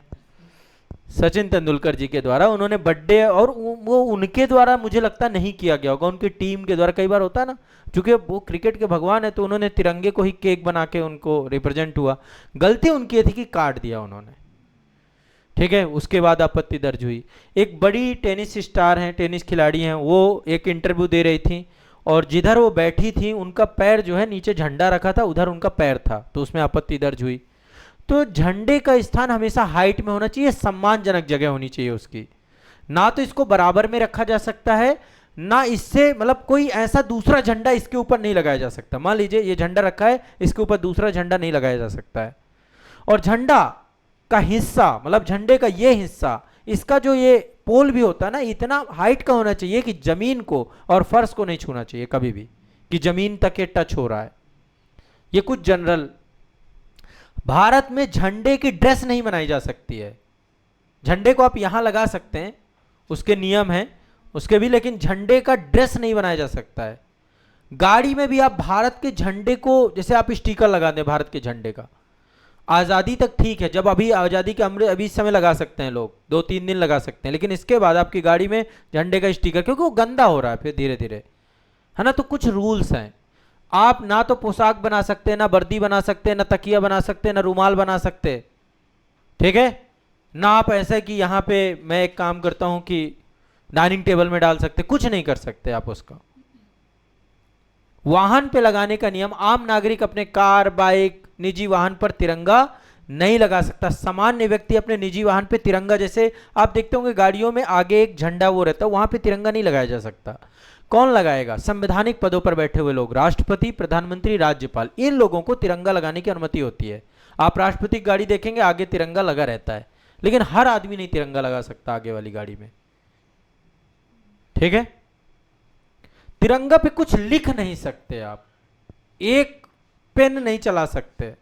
सचिन तेंदुलकर जी के द्वारा उन्होंने बर्थडे, और वो उनके द्वारा मुझे लगता नहीं किया गया होगा, उनकी टीम के द्वारा। कई बार होता है ना, क्योंकि वो क्रिकेट के भगवान है, तो उन्होंने तिरंगे को ही केक बना के उनको रिप्रेजेंट हुआ। गलती उनकी थी कि काट दिया उन्होंने, ठीक है, उसके बाद आपत्ति दर्ज हुई। एक बड़ी टेनिस स्टार हैं, टेनिस खिलाड़ी हैं, वो एक इंटरव्यू दे रही थी और जिधर वो बैठी थी उनका पैर जो है, नीचे झंडा रखा था, उधर उनका पैर था, तो उसमें आपत्ति दर्ज हुई। तो झंडे का स्थान हमेशा हाइट में होना चाहिए, सम्मानजनक जगह होनी चाहिए उसकी। ना तो इसको बराबर में रखा जा सकता है, ना इससे मतलब कोई ऐसा दूसरा झंडा इसके ऊपर नहीं लगाया जा सकता। मान लीजिए ये झंडा रखा है, इसके ऊपर दूसरा झंडा नहीं लगाया जा सकता है। और झंडा का हिस्सा, मतलब झंडे का ये हिस्सा, इसका जो ये पोल भी होता है ना, इतना हाइट का होना चाहिए कि जमीन को और फर्श को नहीं छूना चाहिए कभी भी, कि जमीन तक ये टच हो रहा है। ये कुछ जनरल। भारत में झंडे की ड्रेस नहीं बनाई जा सकती है। झंडे को आप यहां लगा सकते हैं, उसके नियम हैं उसके भी, लेकिन झंडे का ड्रेस नहीं बनाया जा सकता है। गाड़ी में भी आप भारत के झंडे को, जैसे आप स्टिकर लगा दें भारत के झंडे का, आज़ादी तक ठीक है, जब अभी आज़ादी के अमृत, अभी इस समय लगा सकते हैं लोग, 2-3 दिन लगा सकते हैं, लेकिन इसके बाद आपकी गाड़ी में झंडे का स्टिकर, क्योंकि वो गंदा हो रहा है फिर धीरे धीरे, है ना। तो कुछ रूल्स हैं। आप ना तो पोशाक बना सकते, ना वर्दी बना सकते, ना तकिया बना सकते, ना रुमाल बना सकते, ठीक है ना। आप ऐसा कि यहाँ पे मैं एक काम करता हूँ कि डाइनिंग टेबल में डाल सकते, कुछ नहीं कर सकते आप उसका। वाहन पे लगाने का नियम, आम नागरिक अपने कार, बाइक, निजी वाहन पर तिरंगा नहीं लगा सकता। सामान्य व्यक्ति अपने निजी वाहन पे तिरंगा, जैसे आप देखते होंगे गाड़ियों में आगे एक झंडा वो रहता है, वहां पे तिरंगा नहीं लगाया जा सकता। कौन लगाएगा? संवैधानिक पदों पर बैठे हुए लोग, राष्ट्रपति, प्रधानमंत्री, राज्यपाल, इन लोगों को तिरंगा लगाने की अनुमति होती है। आप राष्ट्रपति की गाड़ी देखेंगे आगे तिरंगा लगा रहता है, लेकिन हर आदमी नहीं तिरंगा लगा सकता आगे वाली गाड़ी में, ठीक है। तिरंगा पे कुछ लिख नहीं सकते आप, एक पेन नहीं चला सकते,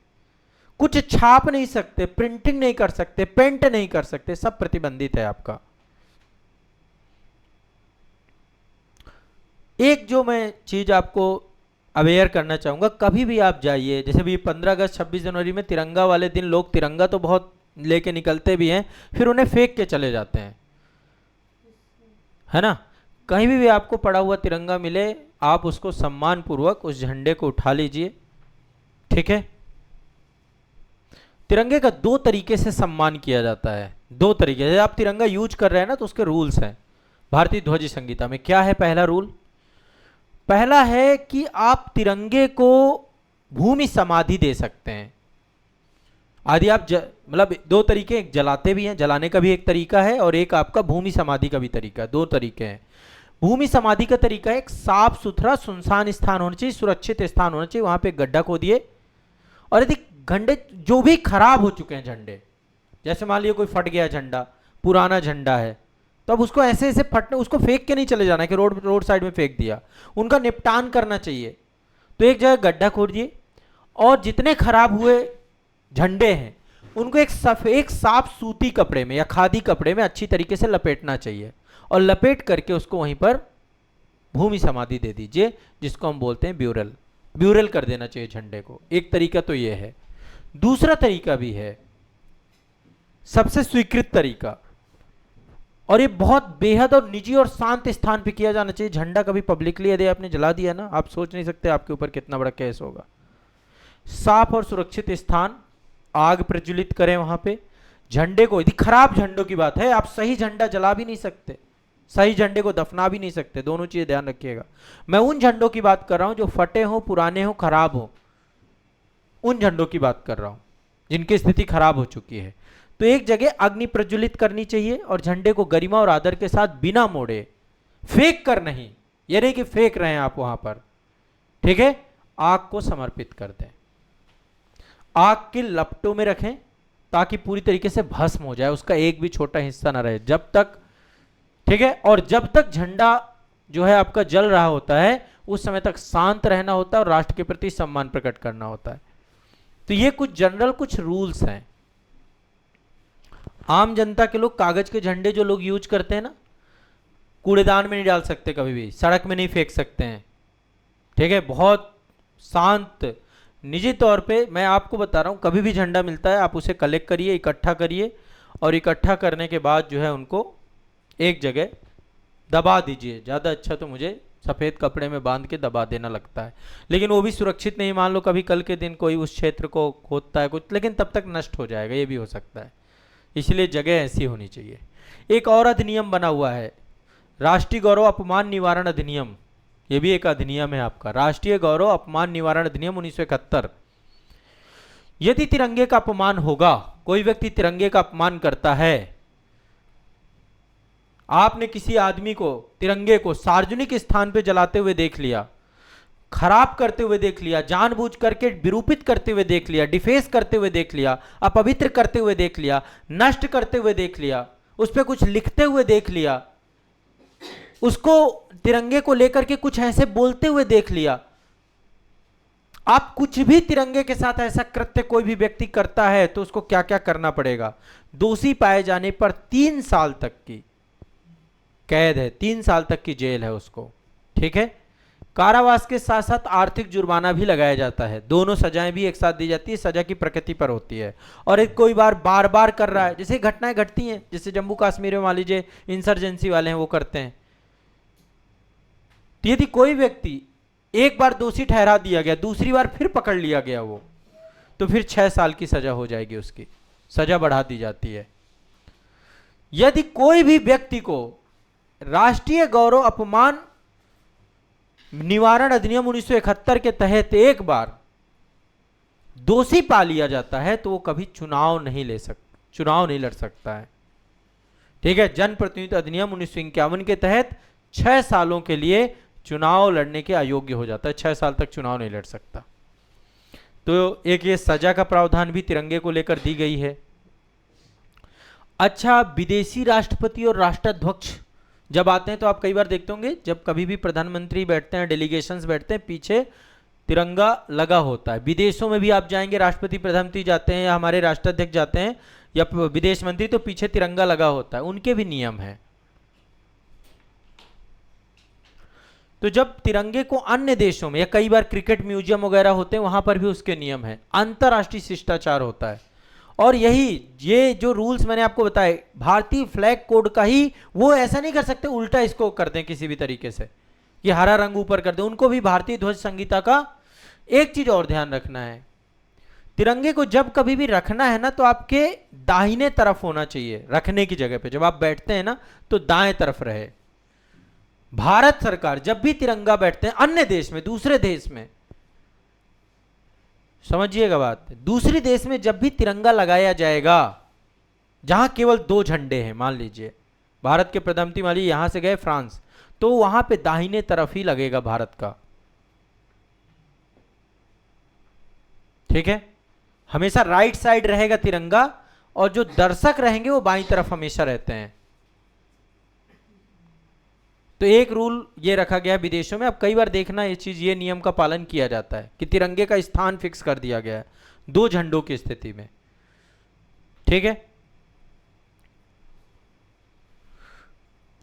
कुछ छाप नहीं सकते, प्रिंटिंग नहीं कर सकते, पेंट नहीं कर सकते, सब प्रतिबंधित है आपका। एक जो मैं चीज आपको अवेयर करना चाहूंगा, कभी भी आप जाइए, जैसे भी 15 अगस्त 26 जनवरी में तिरंगा वाले दिन लोग तिरंगा तो बहुत लेके निकलते भी हैं, फिर उन्हें फेंक के चले जाते हैं, है ना। कहीं भी आपको पड़ा हुआ तिरंगा मिले, आप उसको सम्मान पूर्वक उस झंडे को उठा लीजिए, ठीक है। तिरंगे का 2 तरीके से सम्मान किया जाता है, 2 तरीके से। आप तिरंगा यूज कर रहे हैं ना, तो उसके रूल्स हैं भारतीय ध्वज संहिता में। क्या है पहला रूल? पहला है कि आप तिरंगे को भूमि समाधि दे सकते हैं। आदि आप मतलब 2 तरीके, एक जलाते भी हैं, जलाने का भी एक तरीका है, और एक आपका भूमि समाधि का भी तरीका है। 2 तरीके हैं। भूमि समाधि का तरीका है, एक साफ सुथरा सुनसान स्थान होना चाहिए, सुरक्षित स्थान होना चाहिए, वहां पे गड्ढा खोदिए, और यदि झंडे जो भी खराब हो चुके हैं झंडे, जैसे मान लिया कोई फट गया झंडा, पुराना झंडा है, तो अब उसको ऐसे ऐसे फटने, उसको फेंक के नहीं चले जाना कि रोड साइड में फेंक दिया, उनका निपटान करना चाहिए। तो एक जगह गड्ढा खोदिए और जितने खराब हुए झंडे हैं उनको एक साफ सूती कपड़े में या खादी कपड़े में अच्छी तरीके से लपेटना चाहिए और लपेट करके उसको वहीं पर भूमि समाधि दे दीजिए, जिसको हम बोलते हैं ब्यूरल। ब्यूरल कर देना चाहिए झंडे को। एक तरीका तो ये है। दूसरा तरीका भी है, सबसे स्वीकृत तरीका, और ये बहुत बेहद और निजी और शांत स्थान पे किया जाना चाहिए। झंडा कभी पब्लिकली यदि आपने जला दिया ना, आप सोच नहीं सकते आपके ऊपर कितना बड़ा केस होगा। साफ और सुरक्षित स्थान, आग प्रज्वलित करें वहां पे झंडे को। यदि खराब झंडों की बात है, आप सही झंडा जला भी नहीं सकते, सही झंडे को दफना भी नहीं सकते, दोनों चीजें ध्यान रखिएगा। मैं उन झंडों की बात कर रहा हूं जो फटे हो, पुराने हो, खराब हो, उन झंडों की बात कर रहा हूं जिनकी स्थिति खराब हो चुकी है। तो एक जगह अग्नि प्रज्वलित करनी चाहिए और झंडे को गरिमा और आदर के साथ बिना मोड़े, फेंक कर नहीं, ये नहीं कि फेंक रहे हैं आप वहां पर, ठीक है, आग को समर्पित कर दें। आग के लपटों में रखें ताकि पूरी तरीके से भस्म हो जाए, उसका एक भी छोटा हिस्सा ना रहे जब तक, ठीक है। और जब तक झंडा जो है आपका जल रहा होता है उस समय तक शांत रहना होता है और राष्ट्र के प्रति सम्मान प्रकट करना होता है। तो ये कुछ जनरल कुछ रूल्स हैं। आम जनता के लोग कागज के झंडे जो लोग यूज करते हैं ना, कूड़ेदान में नहीं डाल सकते, कभी भी सड़क में नहीं फेंक सकते हैं, ठीक है। बहुत शांत निजी तौर पे मैं आपको बता रहा हूं, कभी भी झंडा मिलता है आप उसे कलेक्ट करिए, इकट्ठा करिए, और इकट्ठा करने के बाद जो है उनको एक जगह दबा दीजिए। ज़्यादा अच्छा तो मुझे सफ़ेद कपड़े में बांध के दबा देना लगता है, लेकिन वो भी सुरक्षित नहीं। मान लो कभी कल के दिन कोई उस क्षेत्र को खोदता है कुछ, लेकिन तब तक नष्ट हो जाएगा, ये भी हो सकता है, इसलिए जगह ऐसी होनी चाहिए। एक और अधिनियम बना हुआ है, राष्ट्रीय गौरव अपमान निवारण अधिनियम। ये भी एक अधिनियम है आपका, राष्ट्रीय गौरव अपमान निवारण अधिनियम 1971। यदि तिरंगे का अपमान होगा, कोई व्यक्ति तिरंगे का अपमान करता है, आपने किसी आदमी को तिरंगे को सार्वजनिक स्थान पे जलाते हुए देख लिया, खराब करते हुए देख लिया, जानबूझ करके विरूपित करते हुए देख लिया, डिफेस करते हुए देख लिया, अपवित्र करते हुए देख लिया, नष्ट करते हुए देख लिया, उस पर कुछ लिखते हुए देख लिया, उसको तिरंगे को लेकर के कुछ ऐसे बोलते हुए देख लिया, आप कुछ भी तिरंगे के साथ ऐसा कृत्य कोई भी व्यक्ति करता है तो उसको क्या क्या करना पड़ेगा। दोषी पाए जाने पर 3 साल तक की कैद है, 3 साल तक की जेल है उसको, ठीक है। कारावास के साथ साथ आर्थिक जुर्माना भी लगाया जाता है, दोनों सजाएं भी एक साथ दी जाती है, सजा की प्रकृति पर होती है। और एक कोई बार बार कर रहा है, जैसे घटनाएं घटती हैं, जैसे जम्मू कश्मीर में मान लीजिए इंसर्जेंसी वाले हैं वो करते हैं, तो यदि कोई व्यक्ति एक बार दोषी ठहरा दिया गया, दूसरी बार फिर पकड़ लिया गया वो, तो फिर 6 साल की सजा हो जाएगी, उसकी सजा बढ़ा दी जाती है। यदि कोई भी व्यक्ति को राष्ट्रीय गौरव अपमान निवारण अधिनियम 1971 के तहत एक बार दोषी पा लिया जाता है तो वो कभी चुनाव नहीं लड़ सकता है, ठीक है। जनप्रतिनिधित्व अधिनियम 1951 के तहत 6 सालों के लिए चुनाव लड़ने के अयोग्य हो जाता है, 6 साल तक चुनाव नहीं लड़ सकता। तो एक ये सजा का प्रावधान भी तिरंगे को लेकर दी गई है। अच्छा, विदेशी राष्ट्रपति और राष्ट्राध्यक्ष जब आते हैं तो आप कई बार देखते होंगे, जब कभी भी प्रधानमंत्री बैठते हैं, डेलीगेशंस बैठते हैं, पीछे तिरंगा लगा होता है। विदेशों में भी आप जाएंगे, राष्ट्रपति प्रधानमंत्री जाते हैं या हमारे राष्ट्राध्यक्ष जाते हैं या विदेश मंत्री, तो पीछे तिरंगा लगा होता है, उनके भी नियम है। तो जब तिरंगे को अन्य देशों में या कई बार क्रिकेट म्यूजियम वगैरह होते हैं वहां पर भी उसके नियम है, अंतरराष्ट्रीय शिष्टाचार होता है। और ये जो रूल्स मैंने आपको बताए, भारतीय फ्लैग कोड का ही, वो ऐसा नहीं कर सकते उल्टा इसको कर दें किसी भी तरीके से, कि हरा रंग ऊपर कर दें, उनको भी भारतीय ध्वज संहिता का एक चीज और ध्यान रखना है, तिरंगे को जब कभी भी रखना है ना तो आपके दाहिने तरफ होना चाहिए, रखने की जगह पे जब आप बैठते हैं ना तो दाएं तरफ रहे। भारत सरकार जब भी तिरंगा बैठते हैं अन्य देश में, दूसरे देश में, समझिएगा बात, दूसरे देश में जब भी तिरंगा लगाया जाएगा जहां केवल 2 झंडे हैं, मान लीजिए भारत के प्रधानमंत्री मान लीजिए यहां से गए फ्रांस, तो वहां पे दाहिने तरफ ही लगेगा भारत का, ठीक है। हमेशा राइट साइड रहेगा तिरंगा और जो दर्शक रहेंगे वो बाईं तरफ हमेशा रहते हैं। तो एक रूल ये रखा गया विदेशों में, अब कई बार देखना ये चीज, ये नियम का पालन किया जाता है कि तिरंगे का स्थान फिक्स कर दिया गया है दो झंडों की स्थिति में। ठीक है,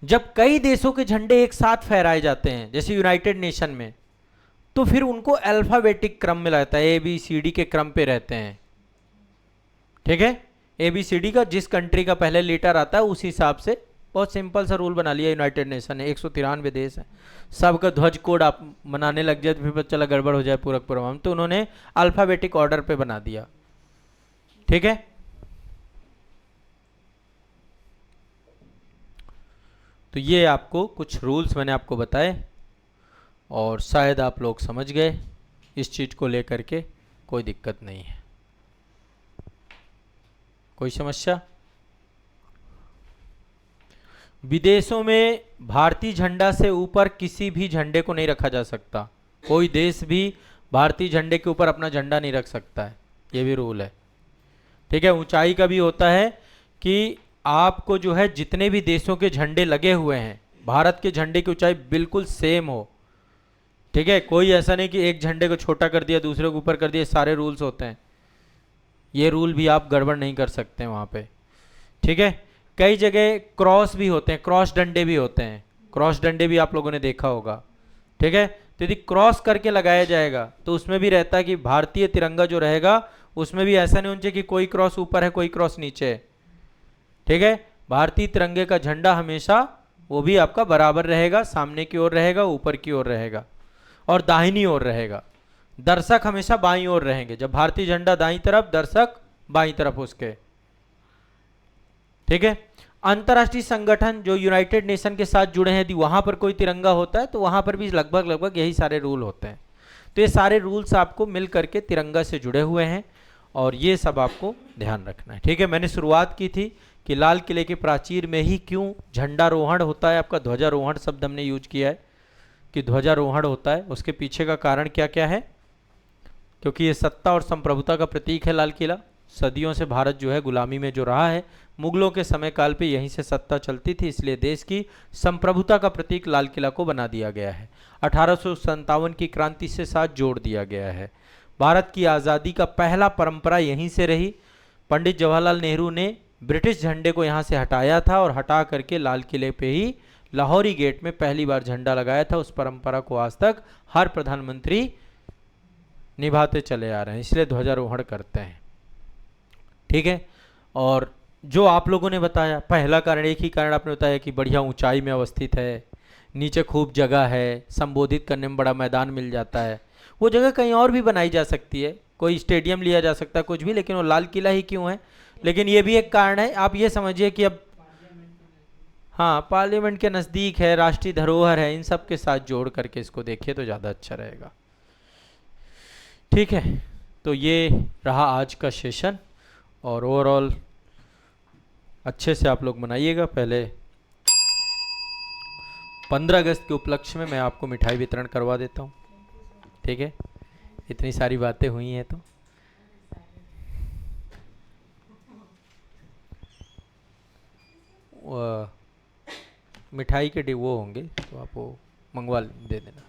जब कई देशों के झंडे एक साथ फहराए जाते हैं जैसे यूनाइटेड नेशन में, तो फिर उनको अल्फाबेटिक क्रम में रहता है, ए बी सी डी के क्रम पे रहते हैं। ठीक है, ए बी सी डी का जिस कंट्री का पहले लेटर आता है उस हिसाब से, बहुत सिंपल सा रूल बना लिया यूनाइटेड नेशन ने। 193 देश है, सबका ध्वज कोड आप मनाने लग जाए तो फिर पता चला गड़बड़ हो जाए पूरा प्रोग्राम, तो उन्होंने अल्फाबेटिक ऑर्डर पे बना दिया। ठीक है, तो ये आपको कुछ रूल्स मैंने आपको बताए और शायद आप लोग समझ गए, इस चीज को लेकर के कोई दिक्कत नहीं है। कोई समस्या? विदेशों में भारतीय झंडा से ऊपर किसी भी झंडे को नहीं रखा जा सकता, कोई देश भी भारतीय झंडे के ऊपर अपना झंडा नहीं रख सकता है, ये भी रूल है। ठीक है, ऊंचाई का भी होता है कि आपको जो है जितने भी देशों के झंडे लगे हुए हैं, भारत के झंडे की ऊंचाई बिल्कुल सेम हो। ठीक है, कोई ऐसा नहीं कि एक झंडे को छोटा कर दिया दूसरे को ऊपर कर दिया, सारे रूल्स होते हैं, ये रूल भी आप गड़बड़ नहीं कर सकते हैं वहाँ पे। ठीक है, कई जगह क्रॉस भी होते हैं, क्रॉस डंडे भी होते हैं, क्रॉस डंडे भी आप लोगों ने देखा होगा। ठीक है, तो यदि क्रॉस करके लगाया जाएगा तो उसमें भी रहता है कि भारतीय तिरंगा जो रहेगा उसमें भी ऐसा नहीं होना चाहिए कि कोई क्रॉस ऊपर है कोई क्रॉस नीचे है। ठीक है, भारतीय तिरंगे का झंडा हमेशा वो भी आपका बराबर रहेगा, सामने की ओर रहेगा, ऊपर की ओर रहेगा और दाहिनी ओर रहेगा। दर्शक हमेशा बाईं ओर रहेंगे, जब भारतीय झंडा दाईं तरफ, दर्शक बाईं तरफ उसके। ठीक है, अंतर्राष्ट्रीय संगठन जो यूनाइटेड नेशन के साथ जुड़े हैं, यदि वहां पर कोई तिरंगा होता है तो वहां पर भी लगभग यही सारे रूल होते हैं। तो ये सारे रूल्स आपको मिल करके तिरंगा से जुड़े हुए हैं और ये सब आपको ध्यान रखना है। ठीक है, मैंने शुरुआत की थी कि लाल किले के प्राचीर में ही क्यों झंडारोहण होता है, आपका ध्वजारोहण शब्द हमने यूज किया है कि ध्वजारोहण होता है, उसके पीछे का कारण क्या क्या है, क्योंकि ये सत्ता और संप्रभुता का प्रतीक है लाल किला। सदियों से भारत जो है गुलामी में जो रहा है, मुगलों के समय काल पे यहीं से सत्ता चलती थी, इसलिए देश की संप्रभुता का प्रतीक लाल किला को बना दिया गया है। 1857 की क्रांति से साथ जोड़ दिया गया है। भारत की आज़ादी का पहला परंपरा यहीं से रही। पंडित जवाहरलाल नेहरू ने ब्रिटिश झंडे को यहाँ से हटाया था और हटा करके लाल किले पे ही लाहौरी गेट में पहली बार झंडा लगाया था। उस परंपरा को आज तक हर प्रधानमंत्री निभाते चले आ रहे हैं, इसलिए ध्वजारोहण करते हैं। ठीक है, और जो आप लोगों ने बताया पहला कारण, एक ही कारण आपने बताया कि बढ़िया ऊंचाई में अवस्थित है, नीचे खूब जगह है, संबोधित करने में बड़ा मैदान मिल जाता है। वो जगह कहीं और भी बनाई जा सकती है, कोई स्टेडियम लिया जा सकता है, कुछ भी, लेकिन वो लाल किला ही क्यों है। लेकिन ये भी एक कारण है, आप ये समझिए कि अब हाँ पार्लियामेंट के नज़दीक है, राष्ट्रीय धरोहर है, इन सब के साथ जोड़ करके इसको देखिए तो ज़्यादा अच्छा रहेगा। ठीक है, तो ये रहा आज का सेशन और ओवरऑल अच्छे से आप लोग मनाइएगा। पहले 15 अगस्त के उपलक्ष्य में मैं आपको मिठाई वितरण करवा देता हूँ। ठीक है, इतनी सारी बातें हुई हैं तो मिठाई के वो होंगे तो आप वो मंगवा दे देना।